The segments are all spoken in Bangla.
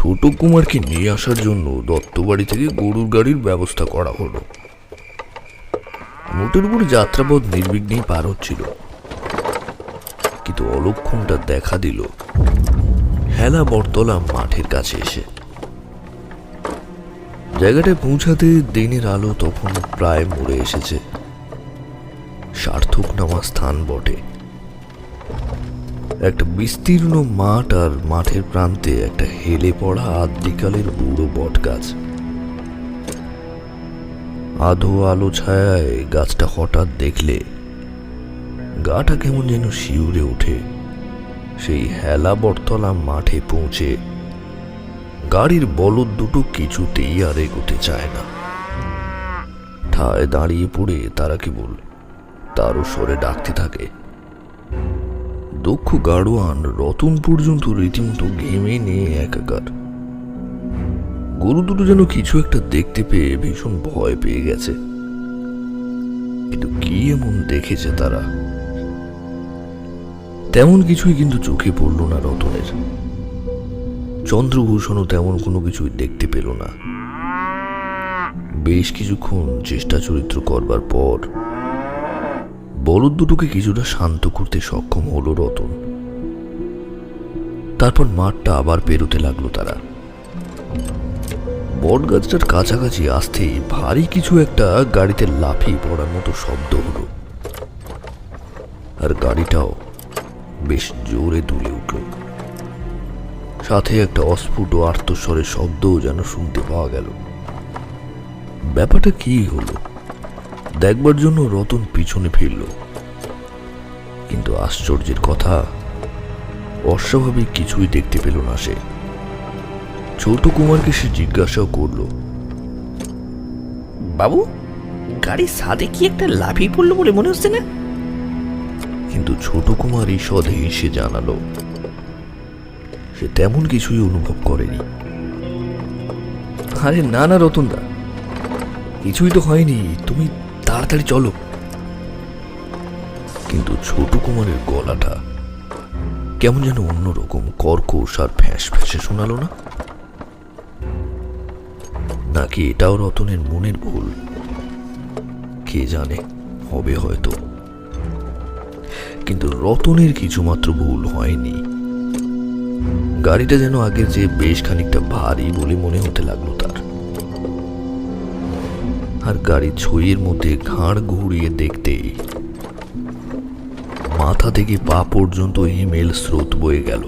ছোট কুমারকে নিয়ে আসার জন্য দত্তবাড়ি থেকে গরুর গাড়ির ব্যবস্থা করা হলো। মোটের উপর যাত্রাপথ নির্বিঘ্নেই পার হচ্ছিল, কিন্তু অলক্ষণটা দেখা দিল হেলা বটতলা মাঠের কাছে এসে। জায়গাটায় পৌঁছাতে দিনের আলো তখন প্রায় মরে এসেছে। সার্থক নামা স্থান বটে। একটা বিস্তীর্ণ মাঠ, আর মাঠের প্রান্তে একটা হেলে পড়া আদ্যিকালের বুড়ো বট গাছ। আধো আলো ছায়ায় গাছটা হঠাৎ দেখলে গাটা কেমন যেন শিউরে ওঠে। সেই হেলা বটতলা মাঠে পৌঁছে গাড়ির বলদ দুটো কিছুতেই আর এগোতে চায় না। ঠায় দাঁড়িয়ে পড়ে তারা কেবল তারও স্বরে ডাকতে থাকে। দক্ষ গাড়োয়ান রতন পর্যন্ত রীতিমতো ঘেমে নিয়ে একাকার। গরু দুটো যেন কিছু একটা দেখতে পেয়ে ভীষণ ভয় পেয়ে গেছে। কিন্তু কি এমন দেখেছে তারা? তেমন কিছুই কিন্তু চোখে পড়ল না রতনের। চন্দ্রভূষণও তেমন কোনো কিছুই দেখতে পেল না। বেশ কিছুক্ষণ চেষ্টা চরিত্র করবার পর বলদ দুটোকে কিছুটা শান্ত করতে সক্ষম হলো রতন। তারপর মাঠটা আবার পেরোতে লাগলো তারা। বট গাছটার কাছাকাছি আসতেই ভারী কিছু একটা গাড়িতে লাফিয়ে পড়ার মতো শব্দ হলো, আর গাড়িটাও বেশ জোরে দুলে উঠল। সাথে একটা অস্ফুট আর্তস্বরের শব্দও যেন শুনতে পাওয়া গেল। ব্যাপারটা কি হলো দেখবার জন্য রতন পিছনে ফিরল, কিন্তু আশ্চর্যের কথা, অস্বাভাবিক কিছুই দেখতে পেল না সে। ছোট কুমারকে সে জিজ্ঞাসাও করল, বাবু, গাড়ির ছাদে কি একটা লাফিয়ে পড়লো বলে মনে হচ্ছে না? কিন্তু ছোট কুমার ঈষদে এসে জানালো সে তেমন কিছুই অনুভব করেনি। আরে না না রতনদা, কিছুই তো হয়নি, তুমি তাড়াতাড়ি চলো। কিন্তু ছোট কুমারের গলাটা কেমন যেন অন্যরকম কর্কশ আর ফ্যাঁস ফ্যাঁসে শোনালো না। নাকি এটাও রতনের মনের ভুল? কে জানে, হবে হয়তো। কিন্তু রতনের কিছুমাত্র ভুল হয়নি। গাড়িটা যেন আগের চেয়ে বেশ খানিকটা ভারী বলে মনে হতে লাগলো তার। আর গাড়ির ছইয়ের মধ্যে ঘাড় ঘুরিয়ে দেখতেই মাথা থেকে পা পর্যন্ত হিমেল স্রোত বয়ে গেল।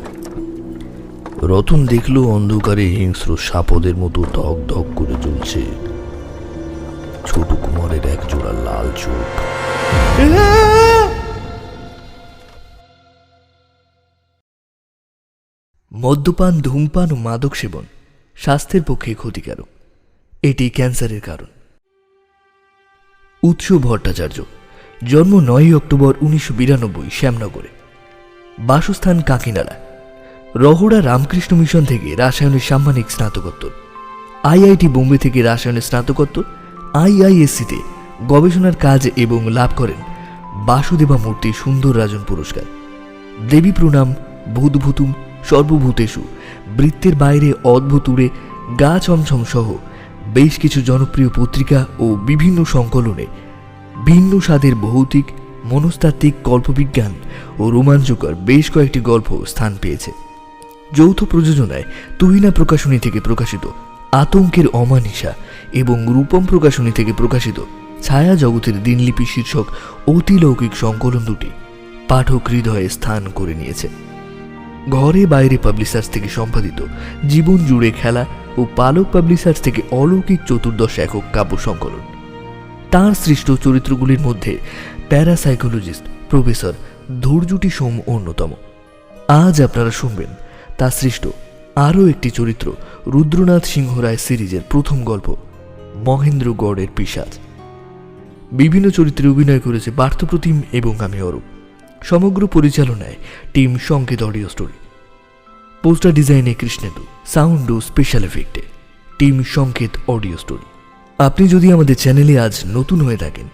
রতন দেখল অন্ধকারে হিংস্র সাপদের মতো ধক ধক করে জ্বলছে ছোট কুমারের একজোড়া লাল চোখ। মদ্যপান, ধূমপান ও মাদক সেবন স্বাস্থ্যের পক্ষে ক্ষতিকারক। এটি ক্যান্সারের কারণ। উৎস ভট্টাচার্য, জন্ম 9 অক্টোবর 1992, শ্যামনগরে। বাসস্থান কাকিনাড়া। রহড়া রামকৃষ্ণ মিশন থেকে রাসায়নিক সাম্মানিক স্নাতকোত্তর, আইআইটি বোম্বে থেকে রাসায়নিক স্নাতকোত্তর, আইআইএসসিতে গবেষণার কাজ এবং লাভ করেন বাসুদেবা মূর্তি সুন্দর রাজন পুরস্কার। দেবী প্রণাম, ভূতভূতুম, সর্বভূতেষু, বৃত্তের বাইরে অদ্ভুত উড়ে, গা ছমছম সহ বেশ কিছু জনপ্রিয় পত্রিকা ও বিভিন্ন সংকলনে ভিন্ন স্বাদের ভৌতিক, মনস্তাত্ত্বিক, কল্পবিজ্ঞান ও রোমাঞ্চকর বেশ কয়েকটি গল্প স্থান পেয়েছে। যৌথ প্রযোজনায় তুহিনা প্রকাশনী থেকে প্রকাশিত আতঙ্কের অমানিসা এবং রূপম প্রকাশনী থেকে প্রকাশিত ছায়া জগতের দিনলিপি শীর্ষক অতিলৌকিক সংকলন দুটি পাঠক হৃদয়ে স্থান করে নিয়েছে। ঘরে বাইরে পাবলিশার্স থেকে সম্পাদিত জীবন জুড়ে খেলা ও পালক পাবলিশার্স থেকে অলৌকিক 14 একক কাব্য সংকলন। তাঁর সৃষ্ট চরিত্রগুলির মধ্যে প্যারাসাইকোলজিস্ট প্রফেসর ধৈর্যটি সোম অন্যতম। আজ আপনারা শুনবেন তার সৃষ্ট আরও একটি চরিত্র, রুদ্রনাথ সিংহ রায় সিরিজের প্রথম গল্প মহেন্দ্রগড়ের পিশাচ। বিভিন্ন চরিত্রে অভিনয় করেছে পার্থপ্রতিম এবং আমি অরূপ। সমগ্র পরিচালনায় টিম সংকেত অডিও স্টোরি। পোস্টার ডিজাইনে Krishnendu, sound oh special এফেক্টে team সংকেত অডিও স্টোরি। আপনি যদি আমাদের চ্যানেলে আজ নতুন হয়ে থাকেন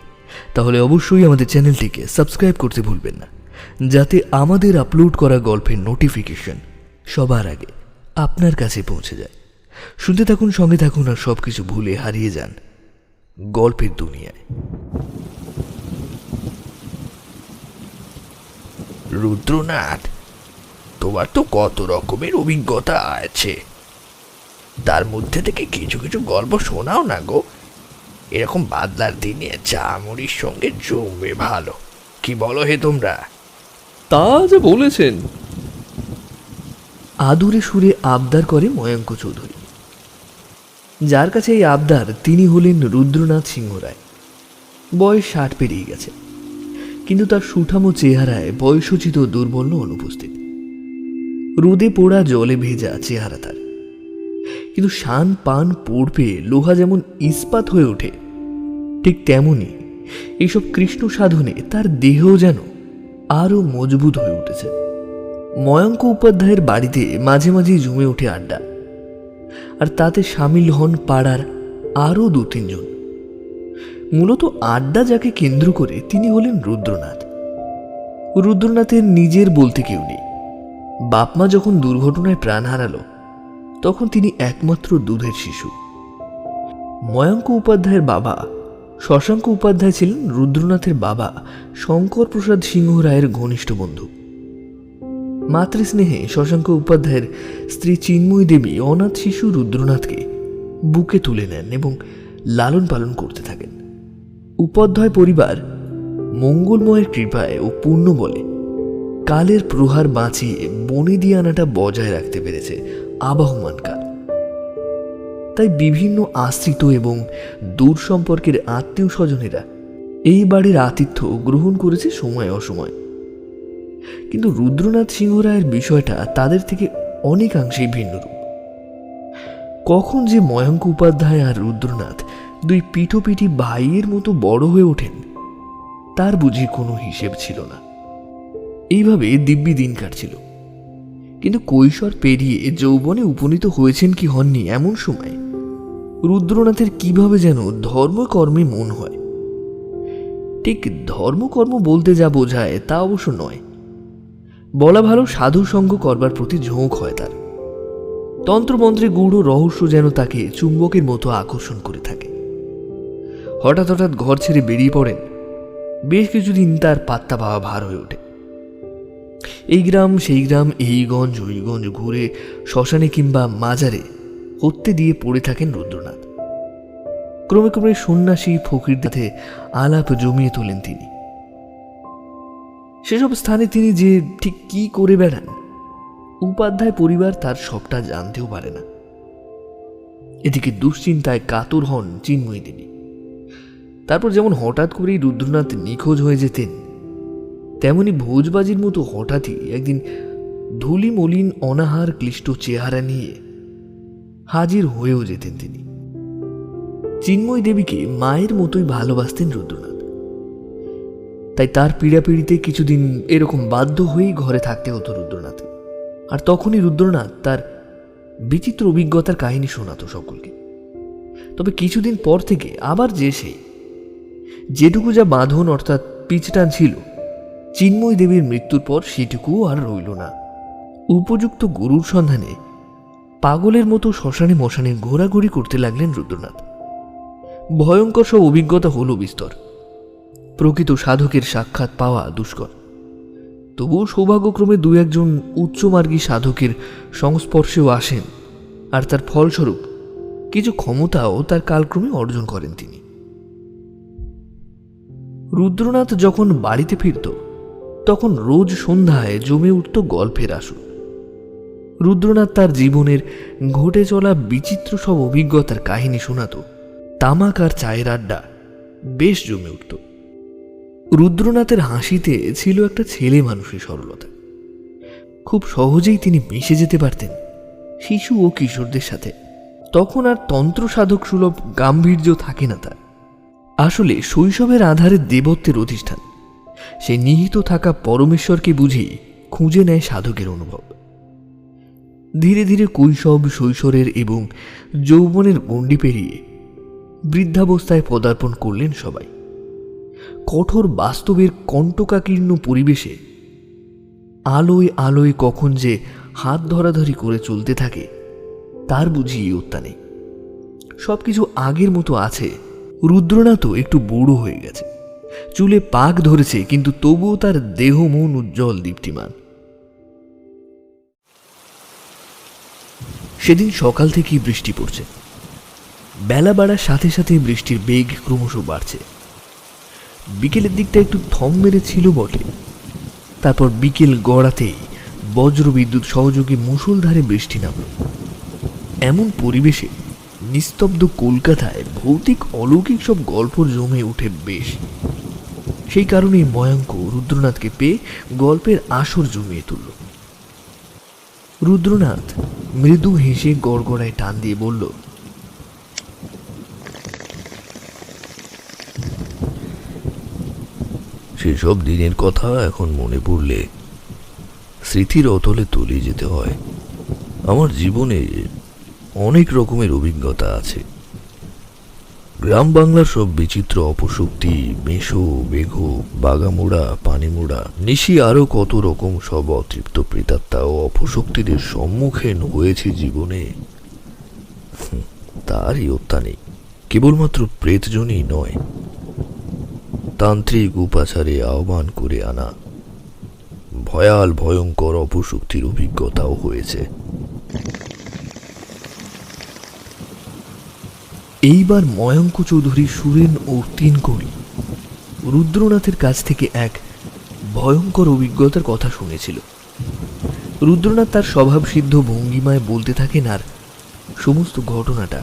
তাহলে অবশ্যই আমাদের চ্যানেলটিকে সাবস্ক্রাইব করতে ভুলবেন না, যাতে আমাদের আপলোড করা গল্পের নোটিফিকেশন সবার আগে আপনার কাছে পৌঁছে যায়। শুনতে থাকুন, সঙ্গে থাকুন, আর সবকিছু ভুলে হারিয়ে যান গল্পের দুনিয়ায়। রুদ্রনাথ, তোমার তো কত রকমের অভিজ্ঞতা আছে, তার মধ্যে থেকে কিছু কিছু গল্প শোনাও না গো। এরকম বাদলার দিনে চা মুড়ির সঙ্গে জমবে ভালো, কি বলো হে তোমরা? তা যে বলেছেন। আদুরে সুরে আবদার করে ময়ঙ্ক চৌধুরী। যার কাছে এই আবদার তিনি হলেন রুদ্রনাথ সিংহ রায়। বয়স 60 পেরিয়ে গেছে, কিন্তু তার সুঠামো চেহারায় বয়সোচিত দুর্বল অনুপস্থিত। রোদে পোড়া জলে ভেজা চেহারা তার, কিন্তু শান পান পড়বে লোহা যেমন ইস্পাত হয়ে ওঠে, ঠিক তেমনি এইসব কৃষ্ণ সাধনে তার দেহ যেন আরো মজবুত হয়ে উঠেছে। ময়ঙ্ক উপাধ্যায়ের বাড়িতে মাঝে মাঝে জমে ওঠে আড্ডা, আর তাতে সামিল হন পাড়ার আরও 2-3 জন। মূলত আড্ডা যাকে কেন্দ্র করে তিনি হলেন রুদ্রনাথ। রুদ্রনাথের নিজের বলতে কেউ নেই। বাপমা যখন দুর্ঘটনায় প্রাণ হারালো, তখন তিনি একমাত্র দুধের শিশু। ময়ঙ্ক উপাধ্যায়ের বাবা শশাঙ্ক উপাধ্যায় ছিলেন রুদ্রনাথের বাবা শঙ্কর প্রসাদ সিংহ রায়ের ঘনিষ্ঠ বন্ধু। মাতৃস্নেহে শশাঙ্ক উপাধ্যায়ের স্ত্রী চিন্ময়ী দেবী অনাথ শিশু রুদ্রনাথকে বুকে তুলে নেন এবং লালন পালন করতে থাকেন। উপাধ্যায় পরিবার মঙ্গলময়ের কৃপায় ও পুণ্য বলে কালের প্রহার বাঁচিয়ে বনে দিয়ে আনাটা বজায় রাখতে পেরেছে আবহমান কাল। তাই বিভিন্ন আশ্রিত এবং দূর সম্পর্কের আত্মীয় স্বজনেরা এই বাড়ির আতিথ্য গ্রহণ করেছে সময় অসময়। কিন্তু রুদ্রনাথ সিংহ রায়ের বিষয়টা তাদের থেকে অনেকাংশেই ভিন্নরূপ। কখন যে ময়ঙ্ক উপাধ্যায় আর রুদ্রনাথ 2 পিঠোপিঠি ভাইয়ের মতো বড় হয়ে ওঠেন, তার বুঝি কোনো হিসেব ছিল না। এইভাবে দিব্যি দিন কাটছিল। কিন্তু কৈশোর পেরিয়ে যৌবনে উপনীত হয়েছেন কি হননি, এমন সময় রুদ্রনাথের কিভাবে যেন ধর্মকর্মে মন হয়। ঠিক ধর্মকর্ম বলতে যা বোঝায় তা অবশ্য নয়, বলা ভালো সাধু সঙ্গ করবার প্রতি ঝোঁক হয় তার। তন্ত্রমন্ত্রে গূঢ় রহস্য যেন তাকে চুম্বকের মতো আকর্ষণ করে থাকে। হঠাৎ হঠাৎ ঘর ছেড়ে বেরিয়ে পড়েন, বেশ কিছুদিন তার পাত্তা পাওয়া ভার হয়ে ওঠে। এই গ্রাম সেই গ্রাম, এই গঞ্জ ওই গঞ্জ ঘুরে শ্মশানে কিংবা মাজারে হত্যে দিয়ে পড়ে থাকেন রুদ্রনাথ। ক্রমে ক্রমে সন্ন্যাসী ফকির সাথে আলাপ জমিয়ে তোলেন তিনি। সেসব স্থানে তিনি যে ঠিক কি করে বেড়ান, উপাধ্যায় পরিবার তার সবটা জানতেও পারে না। এদিকে দুশ্চিন্তায় কাতর হন চিন্ময়ী দেবী। তারপর যেমন হঠাৎ করেই রুদ্রনাথ নিখোঁজ হয়ে যেতেন, তেমনি ভোজবাজির মতো হঠাৎই একদিন ধুলি মলিন অনাহার ক্লিষ্ট চেহারা নিয়ে হাজির হয়েও যেতেন তিনি। চিন্ময়ী দেবীকে মায়ের মতোই ভালোবাসতেন রুদ্রনাথ, তাই তার পীড়াপিড়িতে কিছুদিন এরকম বাধ্য হয়েই ঘরে থাকতে হতো রুদ্রনাথ। আর তখনই রুদ্রনাথ তার বিচিত্র অভিজ্ঞতার কাহিনী শোনাতো সকলকে। তবে কিছুদিন পর থেকে আবার যেটুকু যা বাঁধন অর্থাৎ পিছটান ছিল, চিন্ময়ী দেবীর মৃত্যুর পর সেটুকুও আর রইল না। উপযুক্ত গুরুর সন্ধানে পাগলের মতো শ্মশানে মশানে ঘোরাঘুরি করতে লাগলেন রুদ্রনাথ। ভয়ঙ্কর সব অভিজ্ঞতা হলো বিস্তর। প্রকৃত সাধকের সাক্ষাৎ পাওয়া দুষ্কর। তবুও সৌভাগ্যক্রমে 2-1 জন উচ্চমার্গী সাধকের সংস্পর্শেও আসেন, আর তার ফলস্বরূপ কিছু ক্ষমতাও তার কালক্রমে অর্জন করেন তিনি। রুদ্রনাথ যখন বাড়িতে ফিরত, তখন রোজ সন্ধ্যায় জমে উঠত গল্পের আসর। রুদ্রনাথ তার জীবনের ঘটে চলা বিচিত্র সব অভিজ্ঞতার কাহিনী শোনাত। তামাক আর চায়ের আড্ডা বেশ জমে উঠত। রুদ্রনাথের হাসিতে ছিল একটা ছেলে মানুষের সরলতা। খুব সহজেই তিনি মিশে যেতে পারতেন শিশু ও কিশোরদের সাথে। তখন আর তন্ত্র সাধক সুলভ গাম্ভীর্য থাকে না তার। আসলে শৈশবের আধারে দেবত্বের অধিষ্ঠান, সে নিহিত থাকা পরমেশ্বরকে বুঝেই খুঁজে নেয় সাধকের অনুভব। ধীরে ধীরে কৈশব, শৈশবের এবং যৌবনের গণ্ডি পেরিয়ে বৃদ্ধাবস্থায় পদার্পণ করলেন সবাই। কঠোর বাস্তবের কণ্টকাকীর্ণ পরিবেশে আলোয় আলোয় কখন যে হাত ধরাধরি করে চলতে থাকে, তার বুঝি ইয়ত্তা নেই। সবকিছু আগের মতো আছে। রুদ্রনাথও একটু বুড়ো হয়ে গেছে, চুলে পাক ধরেছে, কিন্তু তবুও তার দেহ মন উজ্জ্বল দীপ্তিমান। সেদিন সকাল থেকেই বৃষ্টি পড়ছে। বেলা বাড়ার সাথে সাথে বৃষ্টির বেগ ক্রমশ বাড়ছে। বিকেলের দিকটা একটু থম মেরেছিল বটে, তারপর বিকেল গড়াতেই বজ্র বিদ্যুৎ সহযোগী মুষলধারে বৃষ্টি নামল। এমন পরিবেশে নিস্তব্ধ কলকাতায় ভৌতিক অলৌকিক সব গল্প জমে ওঠে বেশ। সেই কারণেই ময়াঙ্ক রুদ্রনাথকে পেয়ে গল্পের আসর জমিয়ে তুলল। রুদ্রনাথ মৃদু হেসে গড়গড়ায় টান দিয়ে বলল, সেসব দিনের কথা এখন মনে পড়লে স্মৃতির অতলে তলিয়ে যেতে হয়। আমার জীবনে অনেক রকমের অভিজ্ঞতা আছে। গ্রাম বাংলার সব বিচিত্র অপশক্তি, মেশো, বেঘো, বাগামোড়া, পানিমোড়া, নিশি, আরো কত রকম সব অতৃপ্ত প্রেতাত্মা ও অপশক্তিদের সম্মুখীন হয়েছে জীবনে। তারই হত্যা নেই। কেবলমাত্র প্রেতজনই নয়, তান্ত্রিক উপাচারে আহ্বান করে আনা ভয়াল ভয়ঙ্কর অপশক্তির অভিজ্ঞতাও হয়েছে। এইবার ময়াঙ্ক চৌধুরী, সুরেন ও তিনকড়ি রুদ্রনাথের কাছ থেকে এক ভয়ঙ্কর অভিজ্ঞতার কথা শুনেছিল। রুদ্রনাথ তার স্বভাবসিদ্ধ ভঙ্গিমায় বলতে থাকেন, আর সমস্ত ঘটনাটা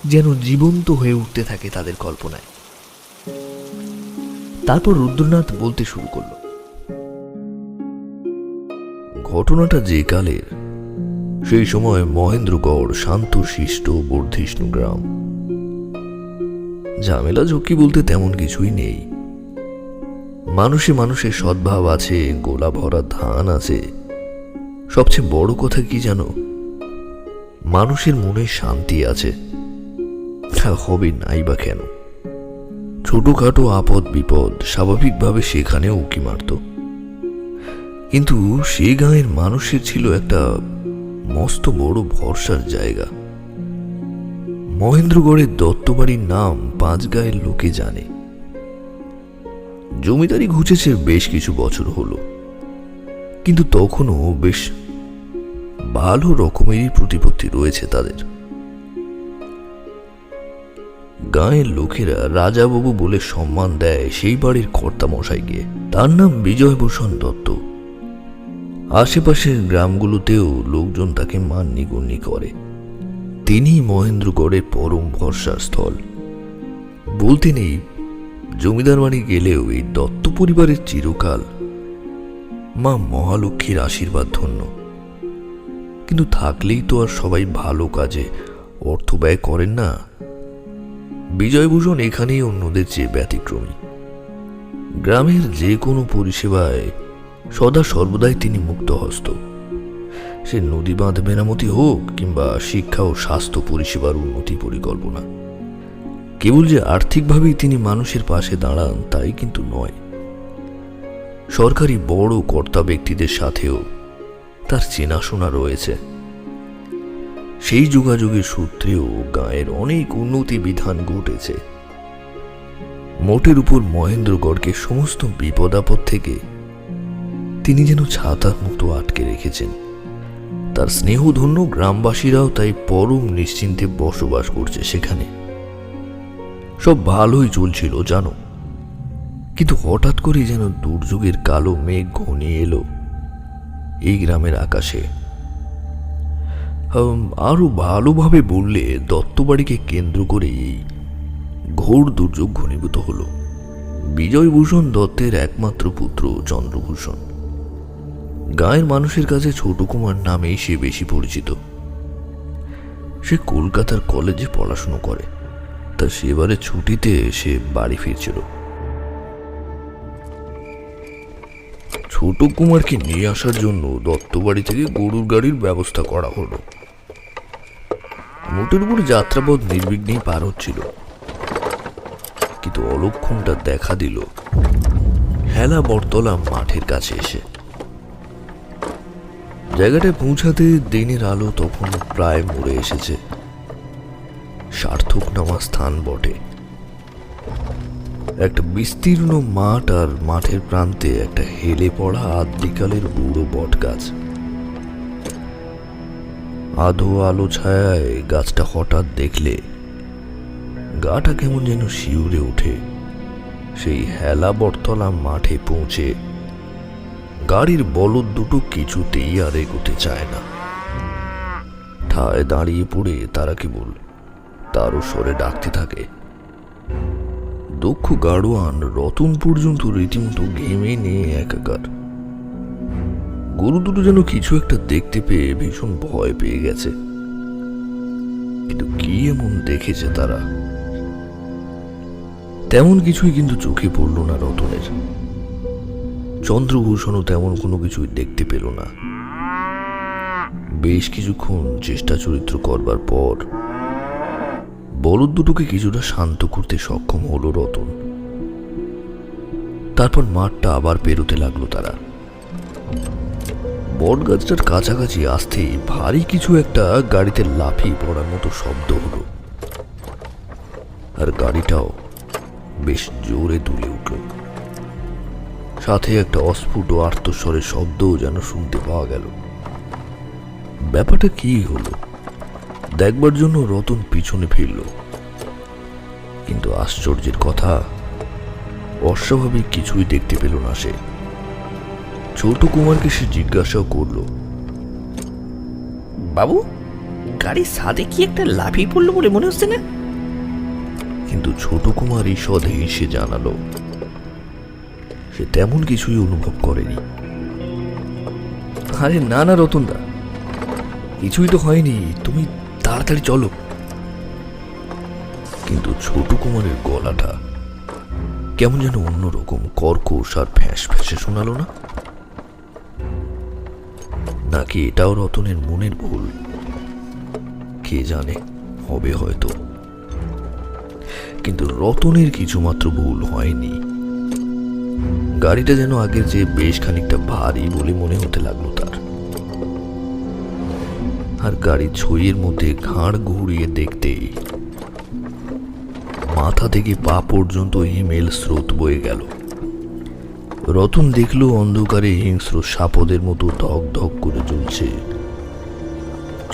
যেন জীবন্ত হয়ে উঠতে থাকে তাদের কল্পনায়। তারপর রুদ্রনাথ বলতে শুরু করল। ঘটনাটা যে কালের, সেই সময় মহেন্দ্রগড় শান্তশিষ্ট বর্ধিষ্ণু গ্রাম। ঝামেলা ঝুঁকি বলতে তেমন কিছুই নেই। মানুষে মানুষের সদ্ভাব আছে, গোলা ভরা ধান আছে। সবচেয়ে বড় কথা কি জানো? মানুষের মনে শান্তি আছে। হবে নাই বা কেন? ছোটখাটো আপদ বিপদ স্বাভাবিকভাবে সেখানেও উকি মারত। কিন্তু সে গাঁয়ের মানুষের ছিল একটা মস্ত বড় ভরসার জায়গা। মহেন্দ্রগড়ের দত্তবাড়ির নাম 5 গাঁয়ের লোকে জানে। জমিদারি ঘুচেছে বেশ কিছু বছর হলো, কিন্তু তখনও বেশ ভালো রকমেরই প্রতিপত্তি রয়েছে তাদের। গাঁয়ের লোকেরা রাজাবাবু বলে সম্মান দেয় সেই বাড়ির কর্তামশাইকে। তার নাম বিজয়ভূষণ দত্ত। আশেপাশের গ্রামগুলোতেও লোকজন তাকে মান্যিগণ্যি করে। তিনি মহেন্দ্রগড়ের পরম ভরসার স্থল। বলতে নেই, জমিদার বাড়ি গেলেও এই দত্ত পরিবারের চিরকাল মা মহালক্ষ্মীর আশীর্বাদ ধন্য। কিন্তু থাকলেই তো আর সবাই ভালো কাজে অর্থ ব্যয় করেন না। বিজয়ভূষণ এখানেই অন্যদের চেয়ে ব্যতিক্রমী। গ্রামের যে কোনো পরিষেবায় সদা সর্বদাই তিনি মুক্তহস্ত। সে নদী বাঁধ মেরামতি হোক কিংবা শিক্ষা ও স্বাস্থ্য পরিষেবার উন্নতি পরিকল্পনা। কেবল যে আর্থিকভাবেই তিনি মানুষের পাশে দাঁড়ান তাই কিন্তু নয়। সরকারি বড় কর্তা ব্যক্তিদের সাথেও তার চেনাশোনা রয়েছে। সেই যোগাযোগের সূত্রেও গাঁয়ের অনেক উন্নতি বিধান ঘটেছে। মোটের উপর মহেন্দ্রগড়কে সমস্ত বিপদ আপদ থেকে তিনি যেন ছাতার মতো আটকে রেখেছেন। তার স্নেহধন্য গ্রামবাসীরাও তাই পরম নিশ্চিন্তে বসবাস করছে সেখানে। সব ভালোই চলছিল জানো, কিন্তু হঠাৎ করে যেন দুর্যোগের কালো মেঘ ঘনিয়ে এলো এই গ্রামের আকাশে। আরো ভালোভাবে বললে দত্তবাড়িকে কেন্দ্র করে এই ঘোর দুর্যোগ ঘনীভূত হল। বিজয়ভূষণ দত্তের একমাত্র পুত্র চন্দ্রভূষণ। গাঁয়ের মানুষের কাছে ছোট কুমার নামেই সে বেশি পরিচিত। সে কলকাতার কলেজে পড়াশুনো করে। তা সেবারে ছুটিতে সে বাড়ি ফিরছিল। ছোট কুমারকে নিয়ে আসার জন্য দত্তবাড়ি থেকে গরুর গাড়ির ব্যবস্থা করা হলো। মোটের উপর যাত্রাপথ নির্বিঘ্নেই পার হচ্ছিল, কিন্তু অলক্ষণটা দেখা দিল হেলা বটতলা মাঠের কাছে এসে। জায়গাটায় পৌঁছাতে দিনের আলো তখন প্রায় মরে এসেছে। সার্থক নামা স্থান বটে। একটা বিস্তীর্ণ মাঠ, আর মাঠের প্রান্তে একটা হেলে পড়া আদ্যিকালের বুড়ো বট গাছ। আধো আলো ছায়ায় গাছটা হঠাৎ দেখলে গাটা কেমন যেন শিউরে ওঠে। সেই হেলা বটতলা মাঠে পৌঁছে গাড়ির বলদ দুটো কিছুতেই আর এগোতে চায় না। ঠায় দাঁড়িয়ে পড়ে তারা কেবল তারও স্বরে ডাকতে থাকে। দক্ষ গাড়োয়ান রতন পর্যন্ত রীতিমতো ঘেমে নিয়ে একাকার। গরু দুটো যেন কিছু একটা দেখতে পেয়ে ভীষণ ভয় পেয়ে গেছে। কিন্তু কি এমন দেখেছে তারা? তেমন কিছুই কিন্তু চোখে পড়ল না রতনের। চন্দ্রভূষণও তেমন কোনো কিছুই দেখতে পেল না। বেশ কিছুক্ষণ চেষ্টা চরিত্র করবার পর বলদ দুটোকে কিছুটা শান্ত করতে সক্ষম হলো রতন। তারপর মাঠটা আবার পেরোতে লাগলো তারা। বট গাছটার কাছাকাছি আসতেই ভারী কিছু একটা গাড়িতে লাফিয়ে পড়ার মতো শব্দ হলো, আর গাড়িটাও বেশ জোরে দুলে উঠল। সাথে একটা অস্ফুট ও আর্তস্বরের শব্দও যেন শুনতে পাওয়া গেল। ব্যাপারটা কি হলো দেখবার জন্য রতন পিছনে ফিরল, কিন্তু আশ্চর্যের কথা, অস্বাভাবিক কিছুই দেখতে পেল না সে। ছোট কুমারকে সে জিজ্ঞাসাও করল, বাবু, গাড়ির ছাদে কি একটা লাফিয়ে পড়লো বলে মনে হচ্ছে না? কিন্তু ছোট কুমার ঈষৎ হেসে জানালো সে তেমন কিছুই অনুভব করেনি। আরে না না রতনদা, কিছুই তো হয়নি, তুমি তাড়াতাড়ি চলো। কিন্তু ছোট কুমারের গলাটা কেমন যেন অন্যরকম কর্কশ আর ফ্যাঁস ফ্যাঁসে শোনালো না? নাকি এটাও রতনের মনের ভুল? কে জানে, হবে হয়তো। কিন্তু রতনের কিছুমাত্র ভুল হয়নি। গাড়িটা যেন আগের চেয়ে বেশ খানিকটা ভারী বলে মনে হতে লাগলো তার। আর গাড়ির ছইয়ের মধ্যে ঘাড় ঘুরিয়ে দেখতেই মাথা থেকে পা পর্যন্ত হিমেল স্রোত বয়ে গেল। রতন দেখল অন্ধকারে হিংস্র সাপদের মতো ধক ধক করে জ্বলছে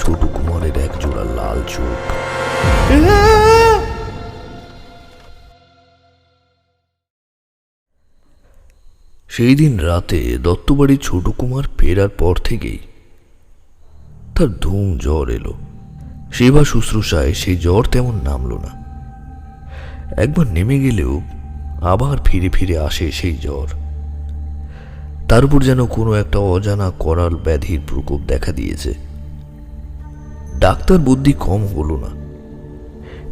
ছোট কুমারের একজোড়া লাল চোখ। সেই দিন রাতে দত্তবাড়ির ছোট কুমার ফেরার পর থেকেই তার ধুম জ্বর এলো। সেবা শুশ্রূষায় সেই জ্বর তেমন নামলো না। একবার নেমে গেলেও আবার ফিরে ফিরে আসে সেই জ্বর। তার উপর যেন কোনো একটা অজানা করাল ব্যাধির প্রকোপ দেখা দিয়েছে। ডাক্তার বুদ্ধি কম হলো না,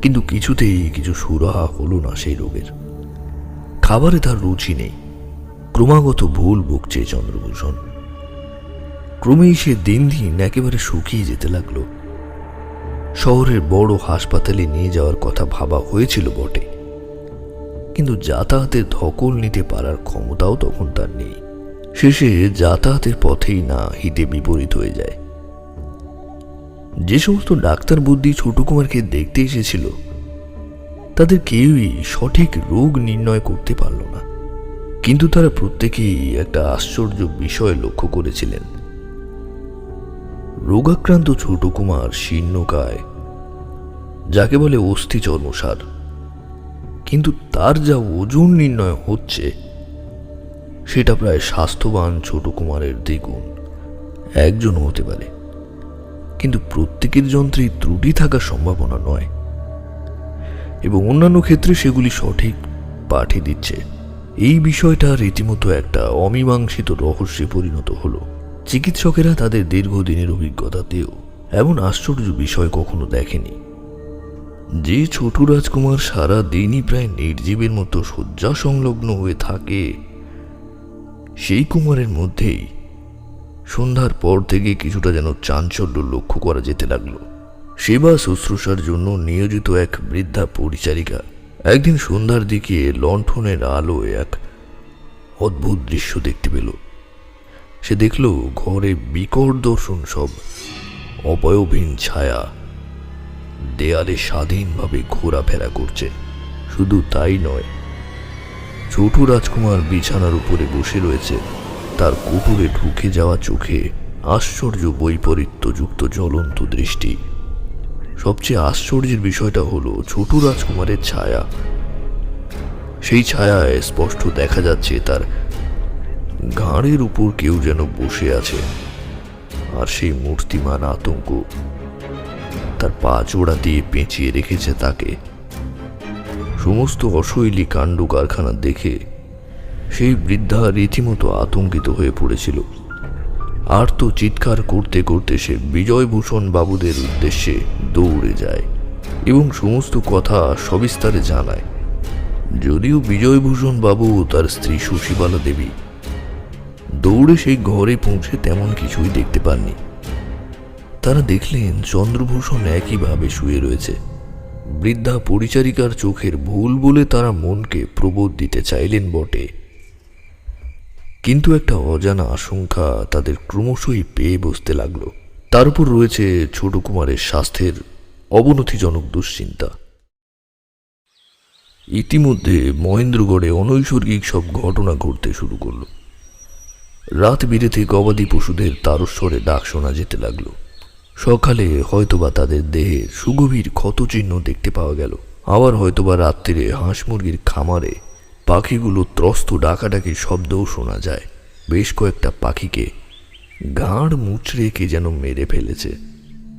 কিন্তু কিছুতেই কিছু সুরাহা হলো না সেই রোগের। খাবারে তার রুচি নেই, ক্রমাগত ভুল ভুগছে চন্দ্রভূষণ। ক্রমেই সে দিন দিন একেবারে শুকিয়ে যেতে লাগলো। শহরের বড় হাসপাতালে নিয়ে যাওয়ার কথা ভাবা হয়েছিল বটে, কিন্তু যাতায়াতের ধকল নিতে পারার ক্ষমতাও তখন তার নেই। শেষে যাতায়াতের পথেই না হিতে বিপরীত হয়ে যায়। যে সমস্ত ডাক্তার বুদ্ধি ছোট কুমারকে দেখতে এসেছিল তাদের কেউই সঠিক রোগ নির্ণয় করতে পারল না। কিন্তু তারা প্রত্যেকেই একটা আশ্চর্য বিষয় লক্ষ্য করেছিলেন। রোগাক্রান্ত ছোট কুমার শীর্ণকায়, যাকে বলে অস্থি চর্মসার, কিন্তু তার যা ওজন নির্ণয় হচ্ছে সেটা প্রায় স্বাস্থ্যবান ছোট কুমারের দ্বিগুণ। একজন হতে পারে, কিন্তু প্রত্যেকের যন্ত্রেই ত্রুটি থাকার সম্ভাবনা নয়, এবং অন্যান্য ক্ষেত্রে সেগুলি সঠিক পাঠিয়ে দিচ্ছে। এই বিষয়টা রীতিমতো একটা অমীমাংসিত রহস্যে পরিণত হলো। চিকিৎসকেরা তাদের দীর্ঘদিনের অভিজ্ঞতাতেও এমন আশ্চর্য বিষয় কখনো দেখেনি। যে ছোট রাজকুমার সারা দিনই প্রায় নির্জীবের মতো শয্যা সংলগ্ন হয়ে থাকে, সেই কুমারের মধ্যেই সন্ধ্যার পর থেকে কিছুটা যেন চাঞ্চল্য লক্ষ্য করা যেতে লাগলো। সেবা শুশ্রূষার জন্য নিয়োজিত এক বৃদ্ধা পরিচারিকা একদিন সন্ধ্যার দিকে লণ্ঠনের আলোয় এক অদ্ভুত দৃশ্য দেখতে পেল। সে দেখল ঘরে বিকট দর্শন সব অবয়বহীন ছায়া দেয়ালে স্বাধীনভাবে ঘোরাফেরা করছে। শুধু তাই নয়, ছোট রাজকুমার বিছানার উপরে বসে রয়েছে, তার কুটুরে ঢুকে যাওয়া চোখে আশ্চর্য বৈপরীত্যযুক্ত জ্বলন্ত দৃষ্টি। সবচেয়ে আশ্চর্যের বিষয়টা হলো ছোট রাজকুমারের ছায়া। সেই ছায়ায় স্পষ্ট দেখা যাচ্ছে তার ঘাড়ের উপর কেউ যেন বসে আছে, আর সেই মূর্তিমান আতঙ্ক তার পা জোড়া দিয়ে পেঁচিয়ে রেখেছে তাকে। সমস্ত অশৈলী কাণ্ড কারখানা দেখে সেই বৃদ্ধা রীতিমতো আতঙ্কিত হয়ে পড়েছিল। আর তো চিৎকার করতে করতে সে বিজয়ভূষণ বাবুদের উদ্দেশ্যে দৌড়ে যায় এবং সমস্ত কথা সবিস্তারে জানায়। যদিও বিজয়ভূষণ বাবু ও তার স্ত্রী শশীবালা দেবী দৌড়ে সেই ঘরে পৌঁছে তেমন কিছুই দেখতে পাননি। তারা দেখলেন চন্দ্রভূষণ একইভাবে শুয়ে রয়েছে। বৃদ্ধা পরিচারিকার চোখের ভুল বলে তারা মনকে প্রবোধ দিতে চাইলেন বটে, কিন্তু একটা অজানা আশঙ্কা তাদের ক্রমশই পেয়ে বসতে লাগলো। তার উপর রয়েছে ছোট কুমারের স্বাস্থ্যের অবনতিজনক দুশ্চিন্তা। ইতিমধ্যে মহেন্দ্রগড়ে অনৈসর্গিক সব ঘটনা ঘটতে শুরু করলো। রাত বিরেতে গবাদি পশুদের তারস্বরে ডাক শোনা যেতে লাগলো। সকালে হয়তোবা তাদের দেহে সুগভীর ক্ষতচিহ্ন দেখতে পাওয়া গেল, আবার হয়তোবা রাত্রিরে হাঁস মুরগির খামারে পাখিগুলো ত্রস্ত ডাকাডাকির শব্দও শোনা যায়। বেশ কয়েকটা পাখিকে ঘাড় মুচড়ে কে যেন মেরে ফেলেছে।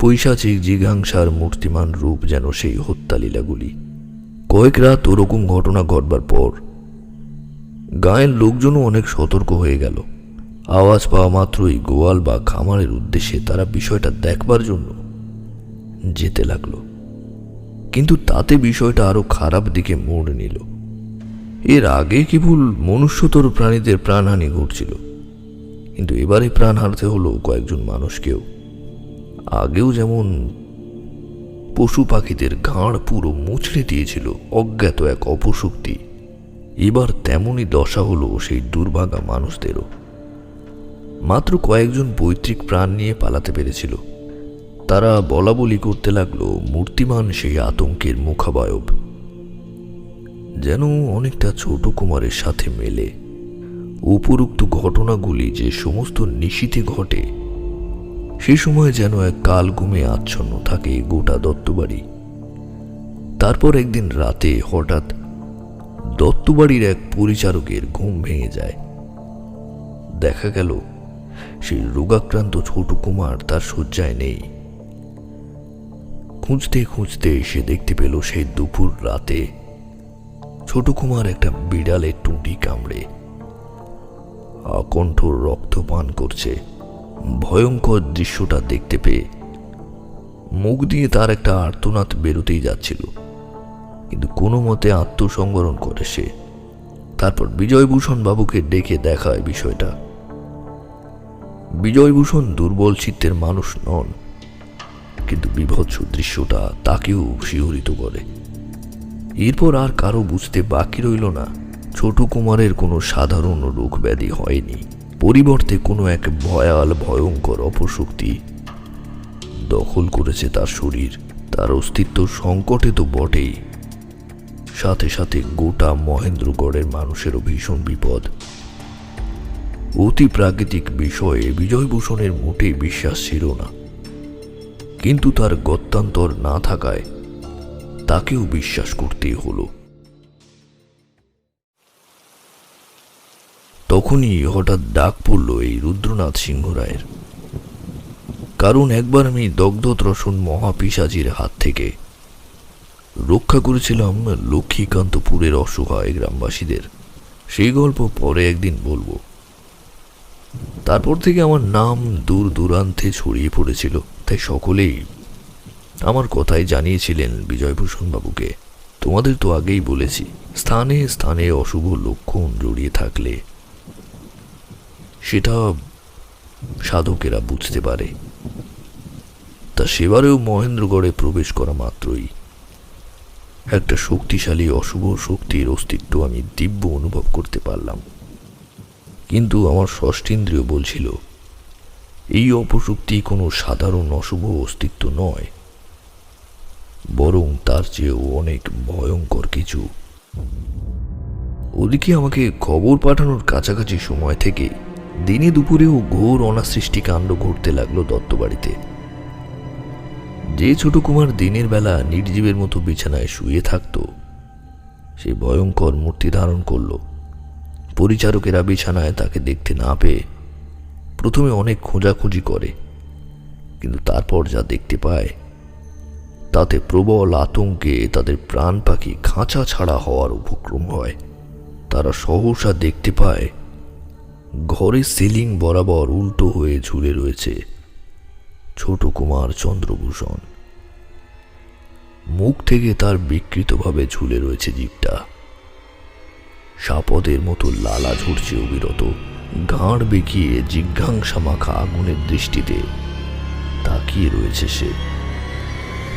পৈশাচিক জিঘাংসার মূর্তিমান রূপ যেন সেই হত্যালীলাগুলি। কয়েক রাত ওরকম ঘটনা ঘটবার পর গায়ের লোকজনও অনেক সতর্ক হয়ে গেল। আওয়াজ পাওয়া মাত্রই গোয়াল বা খামারের উদ্দেশ্যে তারা বিষয়টা দেখবার জন্য যেতে লাগলো। কিন্তু তাতে বিষয়টা আরো খারাপ দিকে মোড় নিল। এর আগে কেবল মনুষ্যতর প্রাণীদের প্রাণহানি ঘটছিল, কিন্তু এবারে প্রাণ হারতে হলো কয়েকজন মানুষকেও। আগেও যেমন পশু পাখিদের ঘাড় পুরো মুচড়ে দিয়েছিল অজ্ঞাত এক অপশক্তি, এবার তেমনই দশা হলো সেই দুর্ভাগা মানুষদেরও। মাত্র কয়েকজন পৈতৃক প্রাণ নিয়ে পালাতে পেরেছিল। তারা বলা বলি করতে লাগলো মূর্তিমান সেই আতঙ্কের মুখাবয়ব যেন অনেকটা ছোট কুমারের সাথে মেলে। উপরোক্ত ঘটনাগুলি যে সমস্ত নিশীথে ঘটে, সে সময় যেন এক কাল ঘুমে আচ্ছন্ন থাকে গোটা দত্তবাড়ি। তারপর একদিন রাতে হঠাৎ দত্তবাড়ির এক পরিচারকের ঘুম ভেঙে যায়। দেখা গেল সেই রোগাক্রান্ত ছোট কুমার তার শয্যায় নেই। খুঁজতে খুঁজতে সে দেখতে পেল সেই দুপুর রাতে ছোট কুমার একটা বিড়ালের টুঁটি কামড়ে আকণ্ঠ রক্ত পান করছে। ভয়ঙ্কর দৃশ্যটা দেখতে পেয়ে মুখ দিয়ে তার একটা আর্তনাদ বেরোতেই যাচ্ছিল, কিন্তু কোনো মতে আত্মসংবরণ করে সে। তারপর বিজয়ভূষণ বাবুকে ডেকে দেখায় বিষয়টা। বিজয়ভূষণ দুর্বল চিত্তের মানুষ নন, কিন্তু বিভৎস দৃশ্যটা তাকেও শিহরিত করে। এরপর আর কারো বুঝতে বাকি রইল না ছোট কুমারের কোনো সাধারণ রোগ ব্যাধি হয়নি, পরিবর্তে কোনো এক ভয়াল ভয়ঙ্কর অপশক্তি দখল করেছে তার শরীর। তার অস্তিত্ব সংকটে তো বটেই, সাথে সাথে গোটা মহেন্দ্রগড়ের মানুষেরও ভীষণ বিপদ। অতি প্রাকৃতিক বিষয়ে বিজয়ভূষণের মোটেই বিশ্বাস ছিল না, কিন্তু তার গত্যন্তর না থাকায় তাকেও বিশ্বাস করতেই হলো। তখনই হঠাৎ ডাক পড়ল এই রুদ্রনাথ সিংহ রায়ের। কারণ একবার আমি দগ্ধত্রসন মহাপিশাচির হাত থেকে রক্ষা করেছিলাম লক্ষ্মীকান্তপুরের অসহায় গ্রামবাসীদের। সেই গল্প পরে একদিন বলবো। তারপর থেকে আমার নাম দূর দূরান্তে ছড়িয়ে পড়েছিল, তাই সকলেই আমার কথাই জানিয়েছিলেন বিজয়ভূষণ বাবুকে। তোমাদের তো আগেই বলেছি, স্থানে স্থানে অশুভ লক্ষণ জড়িয়ে থাকলে সেটা সাধকেরা বুঝতে পারে। তা সেবারেও মহেন্দ্রগড়ে প্রবেশ করা মাত্রই একটা শক্তিশালী অশুভ শক্তির অস্তিত্ব আমি দিব্য অনুভব করতে পারলাম। কিন্তু আমার ষষ্ঠেন্দ্রিয় বলছিল এই অপশক্তি কোনো সাধারণ অশুভ অস্তিত্ব নয়, বরং তার চেয়েও অনেক ভয়ঙ্কর কিছু। ওদিকে আমাকে খবর পাঠানোর কাছাকাছি সময় থেকে দিনে দুপুরেও ঘোর অনাসৃষ্টি কাণ্ড ঘটতে লাগলো দত্তবাড়িতে। যে ছোট কুমার দিনের বেলা নির্জীবের মতো বিছানায় শুয়ে থাকত, সে ভয়ঙ্কর মূর্তি ধারণ করল। পরিচারকেরা বিছানায় তাকে দেখতে না পেয়ে প্রথমে অনেক খোঁজাখুঁজি করে, কিন্তু তারপর যা দেখতে পায় তাতে প্রবল আতঙ্কে তাদের প্রাণ পাখি খাঁচা ছাড়া হওয়ার উপক্রম হয়। তারা সহসা দেখতে পায় ঘরের সিলিং বরাবর উল্টো হয়ে ঝুলে রয়েছে ছোট কুমার চন্দ্রভূষণ। মুখ থেকে তার বিকৃতভাবে ঝুলে রয়েছে জিভটা, সাপদের মতো লালা ঝরছে অবিরত। ঘাড় বেঁকিয়ে জিজ্ঞাসা মাখা আগুনের দৃষ্টিতে তাকিয়ে রয়েছে সে।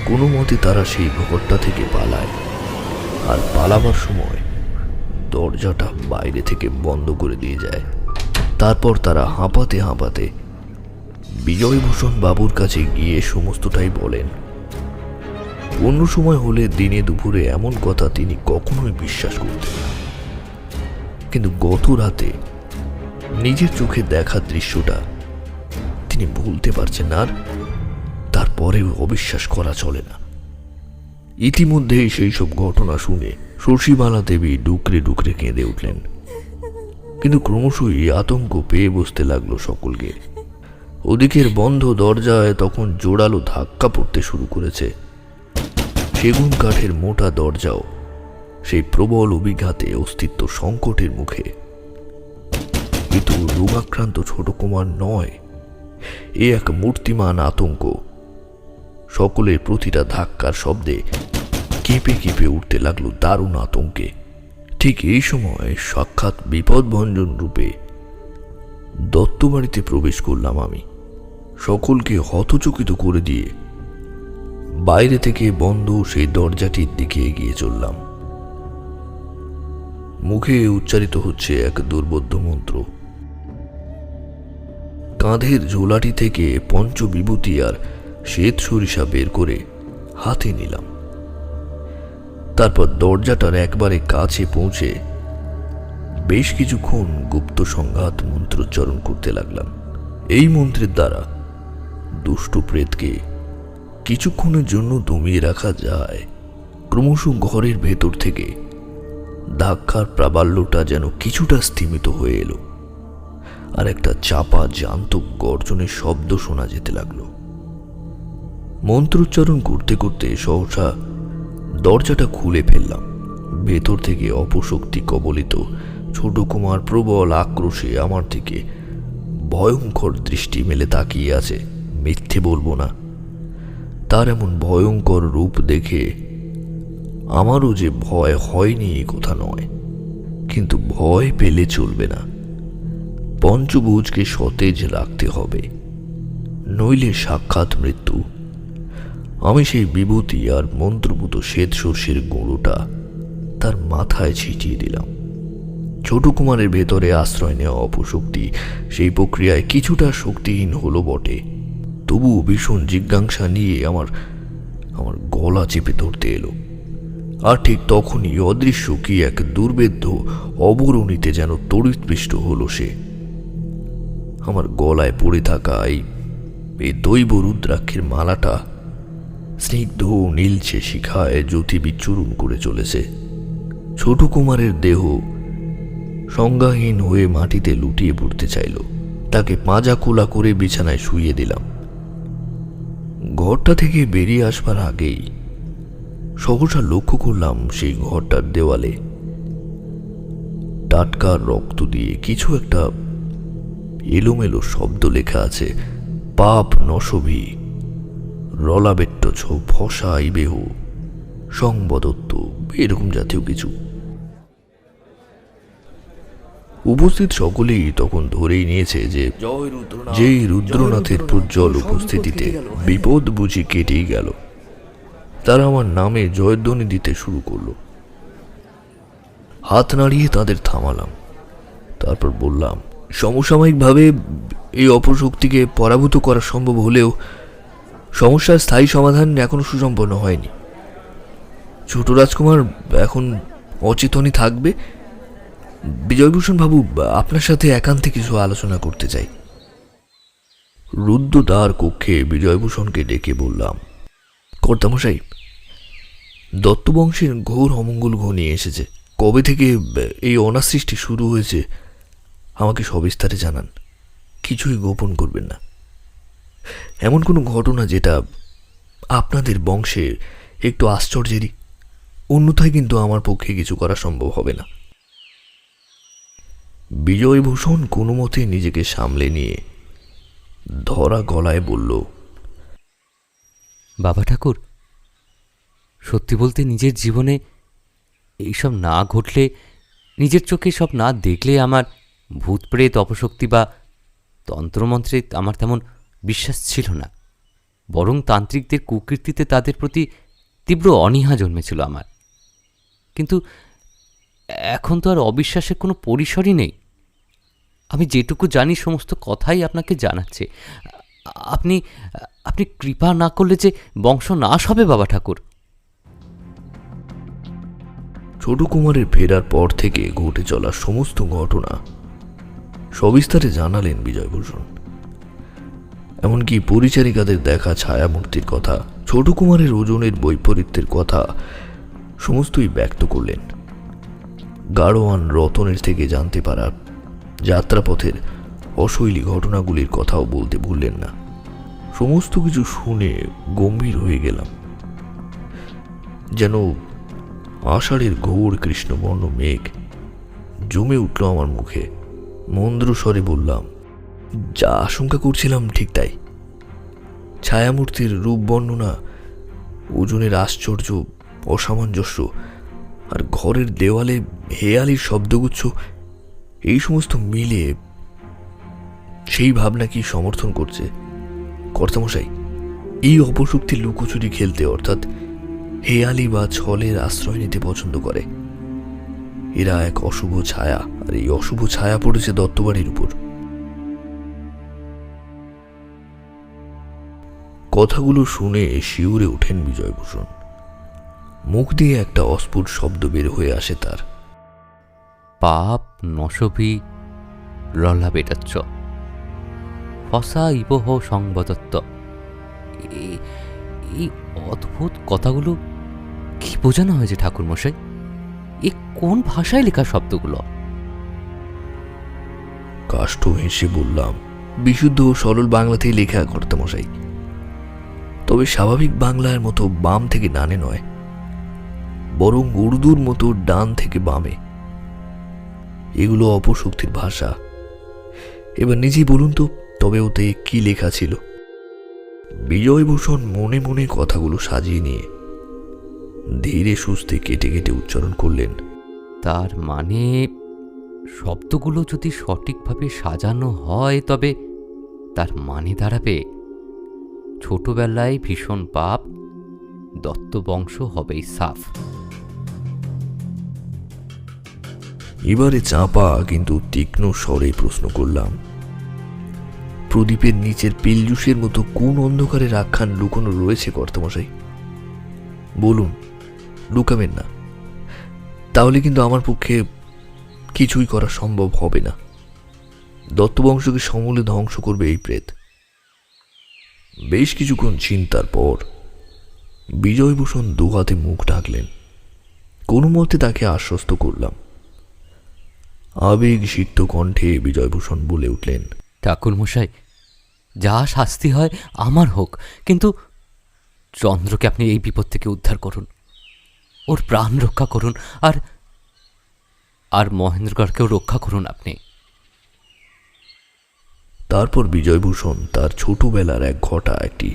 কোনো মতে তারা সেই ঘরটা থেকে পালায়, আর পালাবার সময় দরজাটা বাইরে থেকে বন্ধ করে দিয়ে যায়। তারপর তারা হাঁপাতে হাঁপাতে বিজয়ভূষণ বাবুর কাছে গিয়ে সমস্তটাই বলেন। অন্য সময় হলে দিনে দুপুরে এমন কথা তিনি কখনোই বিশ্বাস করতেন না, কিন্তু গত রাতে নিজের চোখে দেখা দৃশ্যটা তিনি ভুলতে পারছেন না, আর তারপরেও অবিশ্বাস করা চলে না। ইতিমধ্যেই সেই সব ঘটনা শুনে শশীবালা দেবী ডুকরে ডুকরে কেঁদে উঠলেন, কিন্তু ক্রমশই আতঙ্ক পেয়ে বসতে লাগলো সকলকে। ওদিকের বন্ধ দরজায় তখন জোরালো ধাক্কা পড়তে শুরু করেছে। সেগুন কাঠের মোটা দরজাও সেই প্রবল অভিঘাতে অস্তিত্ব সংকটের মুখে। কিন্তু রোগাক্রান্ত ছোট কুমার নয়, এ এক মূর্তিমান আতঙ্ক। সকলের প্রতিটা ধাক্কার শব্দে কেঁপে কেঁপে উঠতে লাগলো দারুণ আতঙ্কে। ঠিক এই সময় সাক্ষাৎ বিপদভঞ্জন রূপে দত্তবাড়িতে প্রবেশ করলাম আমি। সকলকে হতচকিত করে দিয়ে বাইরে থেকে বন্ধ সেই দরজাটির দিকে এগিয়ে চললাম। মুখে উচ্চারিত হচ্ছে এক দুর্বোধ্য মন্ত্র। কাঁধের ঝোলাটি থেকে পঞ্চবিভূতি আর শ্বেত সরিষা বের করে হাতে নিলাম। তারপর দরজাটার একবারে কাছে পৌঁছে বেশ কিছুক্ষণ গুপ্ত সংঘাত মন্ত্রোচ্চারণ করতে লাগলাম। এই মন্ত্রের দ্বারা দুষ্ট প্রেতকে কিছুক্ষণের জন্য দমিয়ে রাখা যায়। ক্রমশ ঘরের ভেতর থেকে ধাক্কার প্রাবল্যটা যেন কিছুটা স্থিমিত হয়ে এলো, আর একটা চাপা জ্যান্ত গর্জনের শব্দ শোনা যেতে লাগলো। মন্ত্রোচ্চারণ করতে করতে সহসা দরজাটা খুলে ফেললাম। ভেতর থেকে অপশক্তি কবলিত ছোট কুমার প্রবল আক্রোশে আমার দিকে ভয়ঙ্কর দৃষ্টি মেলে তাকিয়ে আছে। মিথ্যে বলবো না, তার এমন ভয়ঙ্কর রূপ দেখে আমারও যে ভয় হয়নি এ কথা নয়, কিন্তু ভয় পেলে চলবে না। পঞ্চভুজকে সতেজ রাখতে হবে, নইলে সাক্ষাৎ মৃত্যু। আমি সেই বিভূতি আর মন্ত্রপুত শ্বেত সর্ষের গুঁড়োটা তার মাথায় ছিটিয়ে দিলাম। ছোট কুমারের ভেতরে আশ্রয় নেওয়া অপশক্তি সেই প্রক্রিয়ায় কিছুটা শক্তিহীন হলো বটে, তবুও ভীষণ জিজ্ঞাসা নিয়ে আমার গলা চেপে ধরতে এলো। আর ঠিক তখনই অদৃশ্য কি এক দুর্বেদ্য অবরণীতে যেন তড়িৎপৃষ্ট হলো সে। আমার গলায় পড়ে থাকা এই দৈব রুদ্রাক্ষের মালাটা স্নিগ্ধ নীলছে শিখায় জ্যোতি বিচ্ছুরণ করে চলেছে। ছোট কুমারের দেহ সংজ্ঞাহীন হয়ে মাটিতে লুটিয়ে পড়তে চাইল। তাকে পাঁজা কোলা করে বিছানায় শুইয়ে দিলাম। ঘরটা থেকে বেরিয়ে আসবার আগেই সহসা লক্ষ্য করলাম সেই ঘরটার দেওয়ালে টাটকা রক্ত দিয়ে কিছু একটা এলোমেলো শব্দ লেখা আছে। পাপ নশভি রলাবেট্ট ছো ফসা ইবেহ সংবদত্ত, এরকম জাতীয় কিছু। উপস্থিত সকলেই তখন ধরেই নিয়েছে যে যেই রুদ্রনাথের প্রজ্জ্বল উপস্থিতিতে বিপদ বুঝি কেটেই গেল। তারা আমার নামে জয়ধ্বনি দিতে শুরু করলো। হাত নাড়িয়ে তাদের থামালাম, তারপর বললাম, সমসাময়িকভাবে এই অপশক্তিকে পরাভূত করা সম্ভব হলেও সমস্যার স্থায়ী সমাধান এখনো সুসম্পন্ন হয়নি। ছোট রাজকুমার এখন অচেতনই থাকবে। বিজয়ভূষণ বাবু, আপনার সাথে একান্তে কিছু আলোচনা করতে চাই। রুদ্ধ দ্বার কক্ষে বিজয়ভূষণকে ডেকে বললাম, কর্তামশাই, দত্তবংশের ঘোর অমঙ্গল ঘনিয়ে এসেছে। কবে থেকে এই অনাসৃষ্টি শুরু হয়েছে আমাকে সবিস্তারে জানান। কিছুই গোপন করবেন না। এমন কোনো ঘটনা যেটা আপনাদের বংশে একটু আশ্চর্যেরই, অন্যথায় কিন্তু আমার পক্ষে কিছু করা সম্ভব হবে না। বিজয়ভূষণ কোনো মতে নিজেকে সামলে নিয়ে ধরা গলায় বলল, বাবা ঠাকুর, সত্যি বলতে নিজের জীবনে এইসব না ঘটলে, নিজের চোখে সব না দেখলে আমার ভূতপ্রেত, অপশক্তি বা তন্ত্রমন্ত্রে আমার তেমন বিশ্বাস ছিল না। বরং তান্ত্রিকদের কুকীর্তিতে তাদের প্রতি তীব্র অনীহা জন্মেছিল আমার। কিন্তু এখন তো আর অবিশ্বাসের কোনো পরিসরই নেই। আমি যেটুকু জানি সমস্ত কথাই আপনাকে জানাচ্ছে। আপনি আপনি কৃপা না করলে যে বংশ নাশ হবে বাবা ঠাকুর। ছোট কুমারের ফেরার পর থেকে ঘটে চলা সমস্ত ঘটনা সবিস্তারে জানালেন বিজয়ভূষণ। এমনকি পরিচারিকাদের দেখা ছায়ামূর্তির কথা, ছোট কুমারের ওজনের বৈপরীত্যের কথা সমস্তই ব্যক্ত করলেন। গাড়োয়ান রতনের থেকে জানতে পারা যাত্রাপথের অশৈলী ঘটনাগুলির কথাও বলতে ভুললেন না। সমস্ত কিছু শুনে গম্ভীর হয়ে গেলাম। যেন আষাঢ়ের ঘোর কৃষ্ণবর্ণ মেঘ জমে উঠল আমার মুখে। মন্দ্র স্বরে বললাম, যা আশঙ্কা করছিলাম ঠিক তাই। ছায়ামূর্তির রূপ বর্ণনা, ওজনের আশ্চর্য, অসামঞ্জস্য, আর ঘরের দেওয়ালে হেয়ালির শব্দগুচ্ছ, এই সমস্ত মিলে সেই ভাবনা কি সমর্থন করছে। কর্তামশাই, এই অপশক্তির লুকোচুরি খেলতে, অর্থাৎ হেয়ালি বা ছলের আশ্রয় নিতে পছন্দ করে। এরা এক অশুভ ছায়া, আর এই অশুভ ছায়া পড়েছে দত্তবাড়ির উপর। কথাগুলো শুনে শিউরে ওঠেন বিজয়ভূষণ। মুখ দিয়ে একটা অস্ফুট শব্দ বের হয়ে আসে তার। পাপ নশভি রলা বেটাচ্ছ ফসা ইবহ সংবদত্ত। এই অদ্ভুত কথাগুলো কি বোঝানো হয়েছে ঠাকুরমশাই? এ কোন ভাষায় লেখা শব্দগুলো? কাষ্ঠ হেসে বললাম, বিশুদ্ধ ও সরল বাংলাতেই লেখা কর্তামশাই। তবে স্বাভাবিক বাংলার মতো বাম থেকে ডানে নয়, বরং উর্দুর মতো ডান থেকে বামে। এগুলো অপশক্তির ভাষা। এবার নিজেই বলুন তো, তবে ওতে কি লেখা ছিল? বিজয়ভূষণ মনে মনে কথাগুলো সাজিয়ে নিয়ে ধীরে সুস্থে কেটে কেটে উচ্চারণ করলেন, তার মানে শব্দগুলো যদি সঠিকভাবে সাজানো হয়, তবে তার মানে দাঁড়াবে, ছোটবেলায় ভীষণ পাপ, দত্তবংশ হবেই সাফ। এবারে চাপা কিন্তু তীক্ষ্ণ স্বরে প্রশ্ন করলাম, প্রদীপের নিচের পিলজুসের মতো কোন অন্ধকারের আখ্যান লুকোনো রয়েছে কর্তামশাই? বলুন, লুকাবেন না। তাহলে কিন্তু আমার পক্ষে কিছুই করা সম্ভব হবে না। দত্তবংশকে সমূলে ধ্বংস করবে এই প্রেত। বেশ কিছুক্ষণ চিন্তার পর বিজয়ভূষণ দুহাতে মুখ ঢাকলেন। কোনো মতে তাকে আশ্বস্ত করলাম। আবেগ সিক্ত কণ্ঠে বিজয়ভূষণ বলে উঠলেন, ঠাকুরমশাই, যা শাস্তি হয় আমার হোক, কিন্তু চন্দ্রকে আপনি এই বিপদ থেকে উদ্ধার করুন, ওর প্রাণ রক্ষা করুন, আর আর মহেন্দ্রগড়কেও রক্ষা করুন আপনি। তারপর বিজয়ভূষণ তার ছোটবেলার এক ঘটা একটি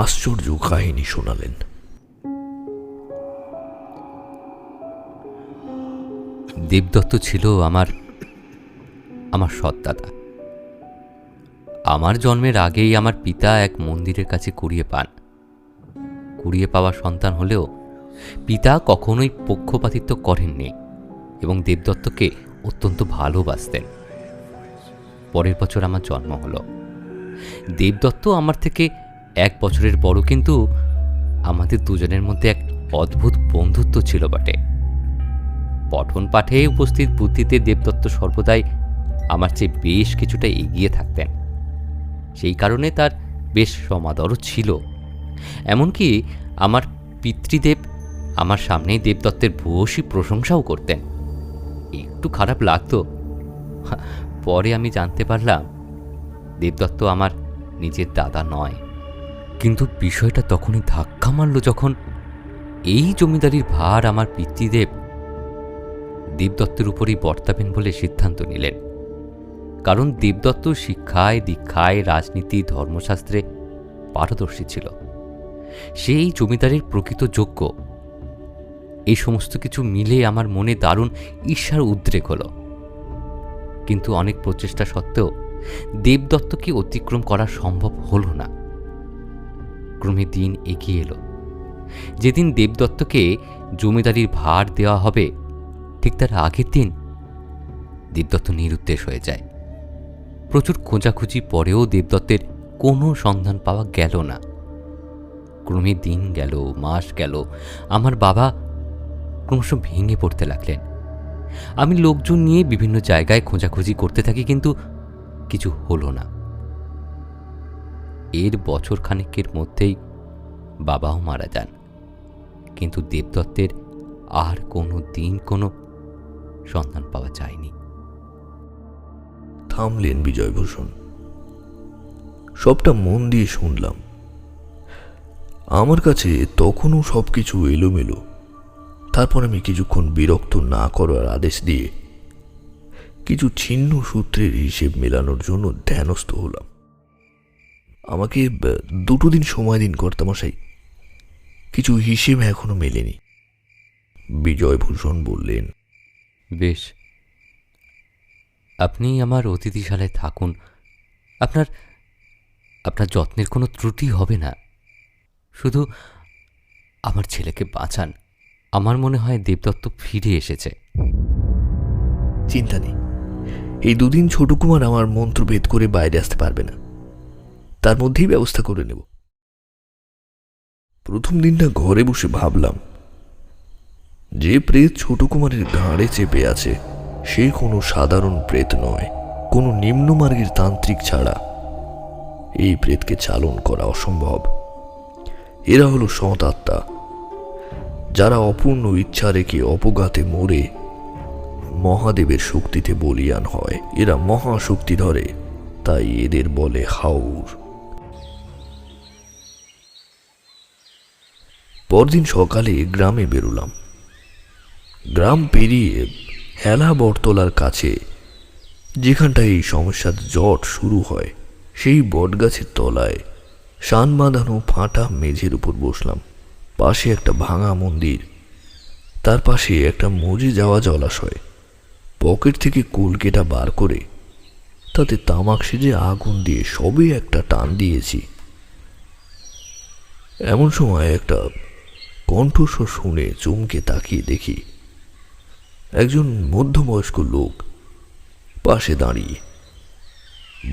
আশ্চর্য কাহিনী শোনালেন। দেবদত্ত ছিল আমার সৎদাদা। আমার জন্মের আগেই আমার পিতা এক মন্দিরের কাছে কুড়িয়ে পান। কুড়িয়ে পাওয়া সন্তান হলেও পিতা কখনোই পক্ষপাতিত্ব করেননি এবং দেবদত্তকে অত্যন্ত ভালোবাসতেন। পরের বছর আমার জন্ম হলো। দেবদত্ত আমার থেকে 1 বছরের বড়, কিন্তু আমাদের দুজনের মধ্যে এক অদ্ভুত বন্ধুত্ব ছিল বটে। পঠন পাঠে উপস্থিত বুদ্ধিতে দেবদত্ত সর্বদাই আমার চেয়ে বেশ কিছুটা এগিয়ে থাকতেন। সেই কারণে তার বেশ সমাদরও ছিল। এমনকি আমার পিতৃদেব আমার সামনেই দেবদত্তের ভূয়সী প্রশংসাও করতেন। একটু খারাপ লাগতো। পরে আমি জানতে পারলাম দেবদত্ত আমার নিজের দাদা নয়। কিন্তু বিষয়টা তখনই ধাক্কা মারল যখন এই জমিদারির ভার আমার পিতৃদেব দেবদত্তের উপরেই বর্তাবেন বলে সিদ্ধান্ত নিলেন। কারণ দেবদত্ত শিক্ষায়, দীক্ষায়, রাজনীতি, ধর্মশাস্ত্রে পারদর্শী ছিল। সেই জমিদারের প্রকৃত যোগ্য। এই সমস্ত কিছু মিলে আমার মনে দারুণ ঈর্ষার উদ্রেক হল। কিন্তু অনেক প্রচেষ্টা সত্ত্বেও দেবদত্তকে অতিক্রম করা সম্ভব হল না। ক্রমে দিন এগিয়ে এলো। যেদিন দেবদত্তকে জমিদারির ভার দেওয়া হবে, ঠিক তার আগের দিন দেবদত্ত নিরুদ্দেশ হয়ে যায়। প্রচুর খোঁজাখুঁজি পরেও দেবদত্তের কোনো সন্ধান পাওয়া গেল না। ক্রমে দিন গেল, মাস গেল। আমার বাবা ক্রমশ ভেঙে পড়তে লাগলেন। আমি লোকজন নিয়ে বিভিন্ন জায়গায় খোঁজাখুঁজি করতে থাকি, কিন্তু কিছু হলো না। এর বছর খানেকের মধ্যেই বাবাও মারা যান। কিন্তু দেবদত্তের আর কোনো দিন কোনো সন্ধান পাওয়া যায়নি। থামলেন বিজয়ভূষণ। সবটা মন দিয়ে শুনলাম। আমার কাছে তখনও সবকিছু এলোমেলো। তারপর আমি কিছুক্ষণ বিরক্ত না করার আদেশ দিয়ে কিছু ছিন্ন সূত্রের হিসেব মেলানোর জন্য ধ্যানস্থ হলাম। আমাকে 2 দিন সময় দিন কর্তামশাই, কিছু হিসেব এখনো মেলেনি। বিজয়ভূষণ বললেন, বেশ, আপনি আমার অতিথিশালায় থাকুন। আপনার আপনার যত্নের কোনো ত্রুটি হবে না। শুধু আমার ছেলেকে বাঁচান। আমার মনে হয় দেবদত্ত ফিরে এসেছে। চিন্তা নেই, এই 2 দিন ছোট কুমার আমার মন্ত্র ভেদ করে বাইরে আসতে পারবে না। তার মধ্যেই ব্যবস্থা করে নেব। প্রথম দিনটা ঘরে বসে ভাবলাম, যে প্রেত ছোট কুমারের ঘাড়ে চেপে আছে সে কোনো সাধারণ প্রেত নয়। কোনো নিম্নমার্গের তান্ত্রিক ছাড়া এই প্রেতকে চালন করা অসম্ভব। এরা হলো সৎ আত্মা, যারা অপূর্ণ ইচ্ছা রেখে অপঘাতে মরে মহাদেবের শক্তিতে বলিয়ান হয়। এরা মহাশক্তি ধরে, তাই এদের বলে হাউর। পরদিন সকালে গ্রামে বেরোলাম। গ্রাম পেরিয়ে হেলা বটতলার কাছে, যেখানটায় এই সমস্যার জট শুরু হয়, সেই বটগাছের তলায় শান বাঁধানো ফাটা মেঝের উপর বসলাম। পাশে একটা ভাঙা মন্দির, তার পাশে একটা মজে যাওয়া জলাশয়। পকেট থেকে কুলকেটা বার করে তাতে তামাক সেজে আগুন দিয়ে সবে একটা টান দিয়েছি। এমন সময় একটা কণ্ঠস্বর শুনে চমকে তাকিয়ে দেখি একজন মধ্যবয়স্ক লোক পাশে দাঁড়িয়ে।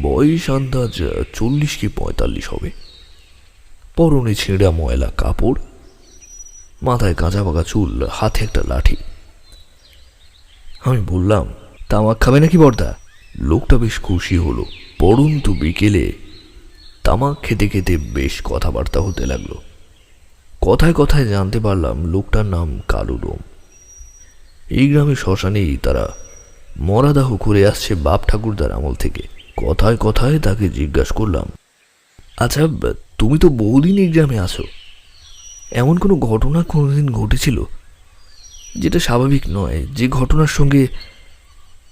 বয়স আন্দাজ 40 কি 45 হবে। পরনে ছেঁড়া ময়লা কাপড়, মাথায় কাঁচা পাকা চুল, হাতে একটা লাঠি। আমি বললাম, তামাক খাবে নাকি বর্দা? লোকটা বেশ খুশি হলো। পরন্তু বিকেলে তামাক খেতে খেতে বেশ কথাবার্তা হতে লাগলো। কথায় কথায় জানতে পারলাম লোকটার নাম কালুডোম। এই গ্রামে শ্মশানেই তারা মরাদাহ করে আসছে বাপ ঠাকুরদার আমল থেকে। কথায় কথায় তাকে জিজ্ঞাসা করলাম, আচ্ছা তুমি তো বহুদিন এই গ্রামে আছো, এমন কোনো ঘটনা কোনোদিন ঘটেছিল যেটা স্বাভাবিক নয়, যে ঘটনার সঙ্গে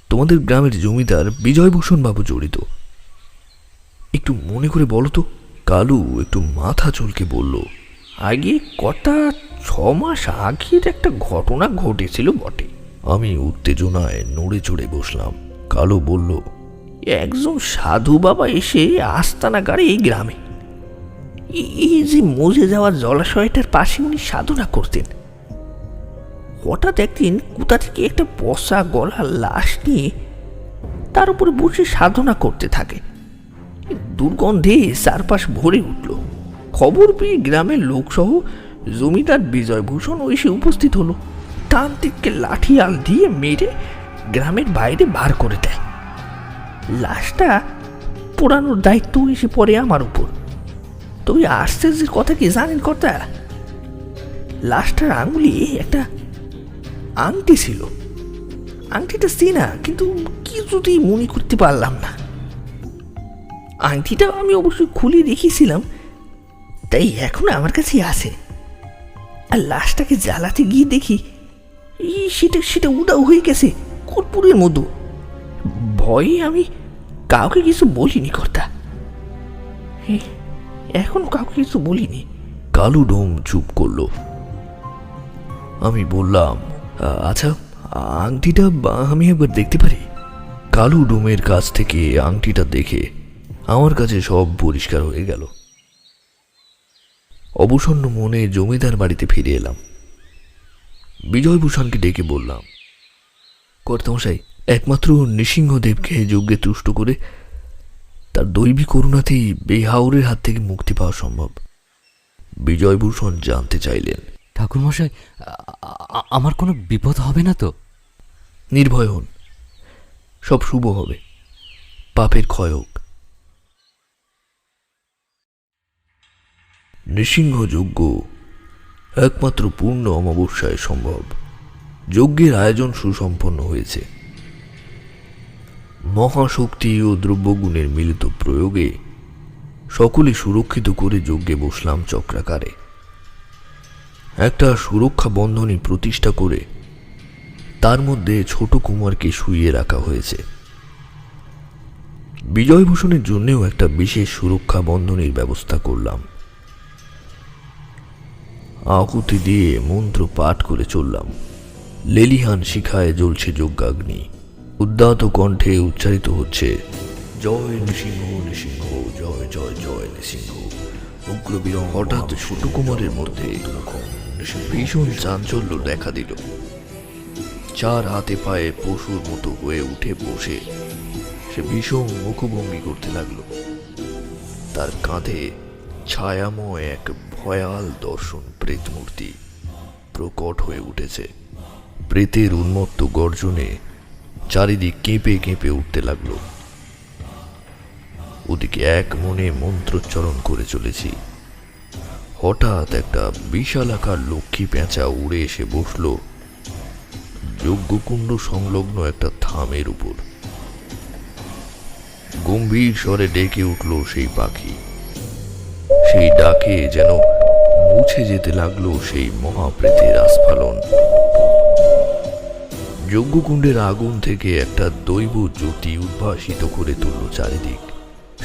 তোমাদের গ্রামের জমিদার বিজয়ভূষণ বাবু জড়িত? একটু মনে করে বলো তো। কালু একটু মাথা চুলকে বলল, আগে কটা 6 মাস আগের একটা ঘটনা ঘটেছিল বটে। আমি উত্তেজনায় নড়ে চড়ে বসলাম। কালু বলল, একজন সাধু বাবা এসে আস্তানা গাড়ে এই গ্রামে। এই যে মজে যাওয়া জলাশয়টার পাশে উনি সাধনা করতেন। হঠাৎ একদিন কোথা থেকে একটা পচা গলার লাশ নিয়ে তার উপরে বসে সাধনা করতে থাকে। দুর্গন্ধে চারপাশ ভরে উঠল। খবর পেয়ে গ্রামের লোকসহ জমিদার বিজয়ভূষণ এসে উপস্থিত হলো। তান্ত্রিককে লাঠিয়াল দিয়ে মেরে গ্রামের বাইরে বার করে দেয়। লাশটা পোড়ানোর দায়িত্ব এসে পড়ে আমার উপর। তবে আশ্চর্যের কথা কি জানেন কর্তা? লাশটার আঙুলে একটা আংটি ছিল। আংটিটা চেনা, কিন্তু কিছুতেই মনে করতে পারলাম না। আংটিটা আমি অবশ্যই খুলে রেখেছিলাম, তাই এখন আমার কাছে আছে। আর লাশটাকে জ্বালাতে গিয়ে দেখি সেটা সেটা উদাও হয়ে গেছে কর্পূরের মতো। ভয়ে আমি কাউকে কিছু বলিনি কর্তা, এখন কাউকে কিছু বলিনি। কালু ডোম চুপ করলো। আমি বললাম, আচ্ছা, আংটিটা আমি একবার দেখতে পারি? কালু ডোমের কাছ থেকে আংটিটা দেখে আমার কাছে সব পরিষ্কার হয়ে গেল। অবসন্ন মনে জমিদার বাড়িতে ফিরে এলাম। বিজয়ভূষণকে ডেকে বললাম, কর্তামশাই, একমাত্র নৃসিংহদেবকে যজ্ঞে তুষ্ট করে তার দৈবী করুণাতেই বেহাউরের হাত থেকে মুক্তি পাওয়া সম্ভব। বিজয়ভূষণ জানতে চাইলেন, ঠাকুরমশাই, আমার কোনো বিপদ হবে না তো? নির্ভয় হন, সব শুভ হবে, পাপের ক্ষয় হোক। নৃসিংহ যজ্ঞ একমাত্র পূর্ণ অমাবস্যায় সম্ভব। যজ্ঞের আয়োজন সুসম্পন্ন হয়েছে। মহাশক্তি ও দ্রব্যগুণের মিলিত প্রয়োগে সকলে সুরক্ষিত করে যজ্ঞে বসলাম চক্রাকারে। একটা সুরক্ষা বন্ধনী প্রতিষ্ঠা করে তার মধ্যে ছোট কুমারকে শুইয়ে রাখা হয়েছে। বিজয়ভূষণের জন্যেও একটা বিশেষ সুরক্ষা বন্ধনীর ব্যবস্থা করলাম। আহুতি দিয়ে মন্ত্র পাঠ করে চললাম। লেলিহান শিখায় জ্বলছে যজ্ঞাগ্নি। উদ্দাত কণ্ঠে উচ্চারিত হচ্ছে, জয় নৃসিংহ নৃসিংহ, জয় জয় জয় নৃসিংহ। উগ্রবীরং। হঠাৎ ছোট কুমারের মধ্যে ভীষণ চাঞ্চল্য দেখা দিল। চার হাতে পায়ে পশুর মতো হয়ে উঠে বসে সে ভীষণ মুখভঙ্গি করতে লাগলো। তার কাঁধে ছায়াময় এক ভয়াল দর্শন প্রেতমূর্তি প্রকট হয়ে উঠেছে। প্রেতের উন্মত্ত গর্জনে চারিদিক কেঁপে কেঁপে উঠতে লাগলো। ওদিকে এক মনে মন্ত্রোচ্চারণ করে চলেছি। হঠাৎ একটা বিশালাকার লক্ষ্মী পেঁচা উড়ে এসে বসল যজ্ঞকুণ্ড সংলগ্ন একটা থামের উপর। গম্ভীর স্বরে ডেকে উঠল সেই পাখি। সেই ডাকে যেন মুছে যেতে লাগলো সেই মহাপ্রেতের আস্ফালন। যজ্ঞকুণ্ডের আগুন থেকে একটা দৈব জ্যোতি উদ্ভাসিত করে তুলল চারিদিক।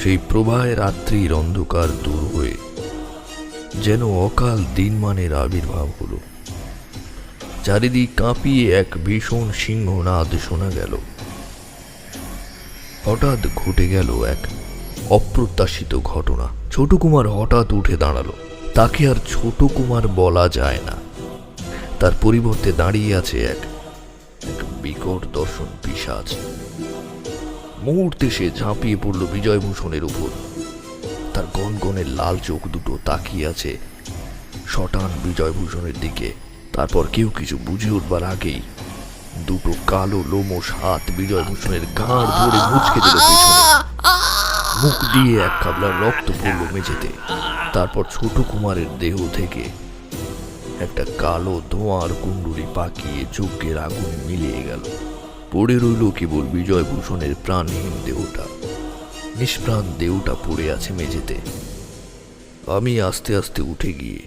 সেই প্রবাহে রাত্রির অন্ধকার দূর হয়ে যেন অকাল দিনমানের আবির্ভাব হলো। চারিদিক কাঁপিয়ে এক ভীষণ সিংহনাদ শোনা গেল। হঠাৎ ঘটে গেল এক অপ্রত্যাশিত ঘটনা। ছোট কুমার হঠাৎ উঠে দাঁড়ালো। তাকে আর ছোট কুমার বলা যায় না, তার পরিবর্তে দাঁড়িয়ে আছে এক বিকট দর্শন পিশাচ। মুহূর্তে সে ঝাঁপিয়ে পড়ল বিজয়ভূষণের উপর। তার গনগনের লাল চোখ দুটো তাকিয়ে আছে শটান বিজয়ভূষণের দিকে। তারপর কেউ কিছু বুঝে উঠবার আগেই দুটো কালো লোমশ হাত বিজয়ভূষণের ঘাড় ধরে মুচকে দিল পেছনে। মুখ দিয়ে এক কাবলা রক্ত পড়ল মেঝেতে। তারপর ছোট কুমারের দেহ থেকে একটা কালো ধোঁয়ার কুণ্ডুলি পাকিয়ে যজ্ঞের আগুন মিলিয়ে গেল। পড়ে রইল কেবল বিজয়ভূষণের প্রাণহীন দেহটা। নিষ্প্রাণ দেহটা পড়ে আছে মেঝেতে। আমি আস্তে আস্তে উঠে গিয়ে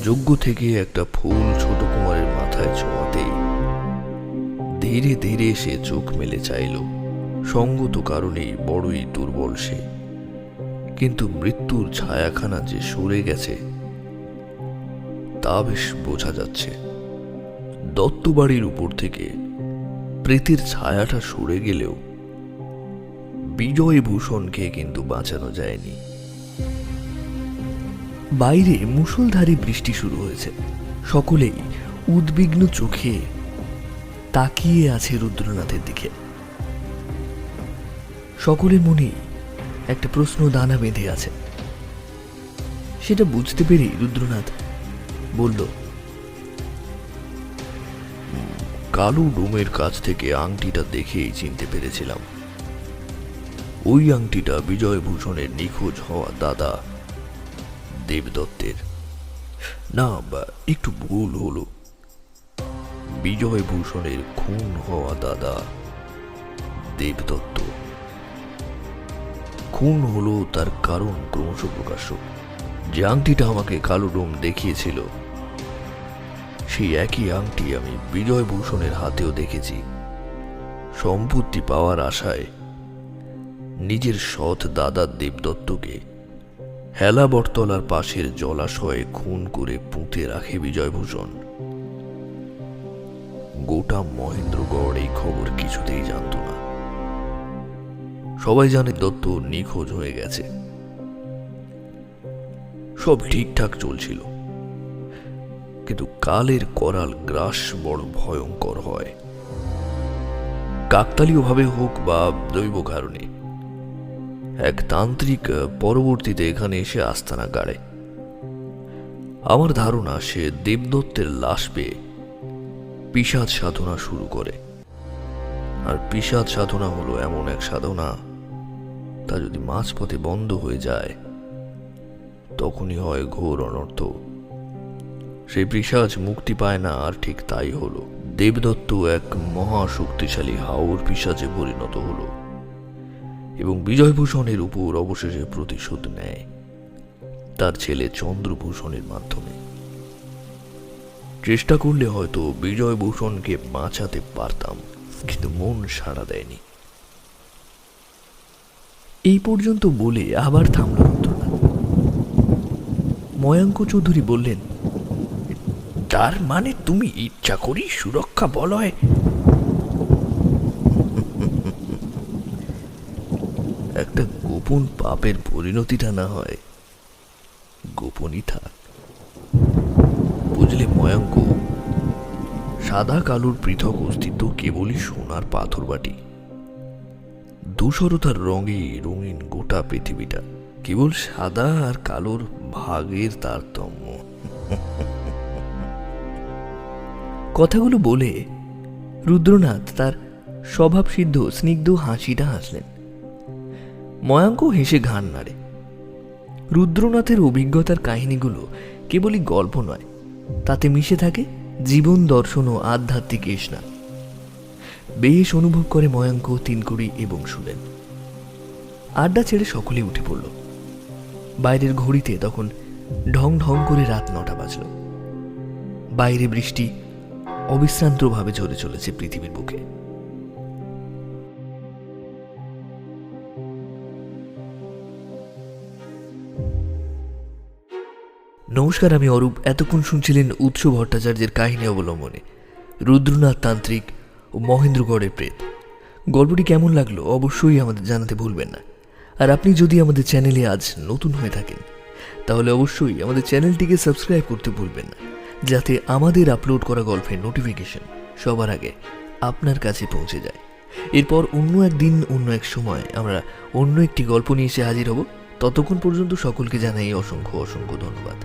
যজ্ঞ থেকে একটা ফুল ছোট কুমারের মাথায় ছোঁয়াতেই ধীরে ধীরে সে চোখ মেলে চাইল। সঙ্গত কারণেই বড়ই দুর্বল সে, কিন্তু মৃত্যুর ছায়াখানা যে সরে গেছে তা বেশ বোঝা যাচ্ছে। দত্তবাড়ির উপর থেকে প্রেতের ছায়াটা সরে গেলেও বিজয়ভূষণকে কিন্তু বাঁচানো যায়নি। বাইরে মুষলধারে বৃষ্টি শুরু হয়েছে। সকলেই উদ্বিগ্ন চোখে তাকিয়ে আছে রুদ্রনাথের দিকে। সকলের মনেই একটা প্রশ্ন দানা বেঁধে আছে। সেটা বুঝতে পেরেই রুদ্রনাথ বলল, কালু ডোমের কাছ থেকে আংটিটা দেখেই চিনতে পেরেছিলাম। ওই আংটিটা বিজয়ভূষণের নিখোঁজ হওয়া দাদা দেবদত্তের। না, একটু ভুল হলো, বিজয়ভূষণের খুন হওয়া দাদা দেবদত্ত। খুন হলো তার কারণ ক্রমশ প্রকাশ্য। যে আংটিটা আমাকে কালু ডোম দেখিয়েছিল, সেই একই আংটি আমি বিজয়ভূষণের হাতেও দেখেছি। সম্পত্তি পাওয়ার আশায় নিজের সৎ দাদা দেবদত্তকে হেলা বটতলার পাশের জলাশয়ে খুন করে পুঁতে রাখে বিজয়ভূষণ। গোটা মহেন্দ্রগড় এই খবর কিছুতেই জানত না। সবাই জানে দত্ত নিখোঁজ হয়ে গেছে। সব ঠিকঠাক চলছিল, কিন্তু কালের করাল গ্রাস বড় ভয়ঙ্কর হয়। কাকতালীয়ভাবে হোক বা দৈব কারণে এক তান্ত্রিক পরবর্তীতে এখানে এসে আস্তানা গাড়ে। আমার ধারণা সে দেবদত্তের লাশ পেয়ে পিশাচ সাধনা শুরু করে। আর পিশাচ সাধনা হলো এমন এক সাধনা, তা যদি মাঝপথে বন্ধ হয়ে যায় তখনই হয় ঘোর অনর্থ। সেই পিশাচ মুক্তি পায় না, আর ঠিক তাই হলো। দেবদত্ত এক মহাশক্তিশালী হাওর পিশাচে পরিণত হলো এবং বিজয়ভূষণের উপর অবশেষে প্রতিশোধ নেয় তার ছেলে চন্দ্রভূষণের মাধ্যমে। চেষ্টা করলে হয়তো বিজয়ভূষণকে বাঁচাতে পারতাম, কিন্তু মন সাড়া দেয়নি। এই পর্যন্ত বলে আবার থামল রুদ্রনাথ। ময়াঙ্ক চৌধুরী বললেন, তার মানে তুমি ইচ্ছা করি সুরক্ষা বলয়? একটা গোপন পাপের পরিণতিটা না হয় গোপনই থাক। বুঝলে ময়াঙ্ক, সাদা কালোর পৃথক অস্তিত্ব কেবলই সোনার পাথর বাটি। ধূসরতার রঙে রঙিন গোটা পৃথিবীটা কেবল সাদা আর কালোর ভাগের তারতম্য। কথাগুলো বলে রুদ্রনাথ তার স্বভাবসিদ্ধ স্নিগ্ধ হাসিটা হাসলেন। ময়াঙ্ক হেসে ঘাড় নাড়ে। রুদ্রনাথের অভিজ্ঞতার কাহিনীগুলো কেবলই গল্প নয়, তাতে মিশে থাকে জীবন দর্শন ও আধ্যাত্মিক এষণা। বেশ অনুভব করে ময়াঙ্ক, তিনকুড়ি এবং শুনেন। আড্ডা ছেড়ে সকলে উঠে পড়ল। বাইরের ঘড়িতে তখন ঢং ঢং করে রাত 9টা বাজল। বাইরে বৃষ্টি অবিশ্রান্তভাবে ঝরে চলেছে পৃথিবীর বুকে। নমস্কার, আমি অরূপ। এতক্ষণ শুনছিলেন উৎস ভট্টাচার্যের কাহিনী অবলম্বনে রুদ্রনাথ তান্ত্রিক ও মহেন্দ্রগড়ের প্রেত। গল্পটি কেমন লাগলো অবশ্যই আমাদের জানাতে ভুলবেন না। আর আপনি যদি আমাদের চ্যানেলে আজ নতুন হয়ে থাকেন তাহলে অবশ্যই আমাদের চ্যানেলটিকে সাবস্ক্রাইব করতে ভুলবেন না, যাতে আমাদের আপলোড করা গল্পের নোটিফিকেশন সবার আগে আপনার কাছে পৌঁছে যায়। এরপর অন্য একদিন অন্য এক সময় আমরা অন্য একটি গল্প নিয়ে এসে হাজির হব। ততক্ষণ পর্যন্ত সকলকে জানাই অসংখ্য অসংখ্য ধন্যবাদ।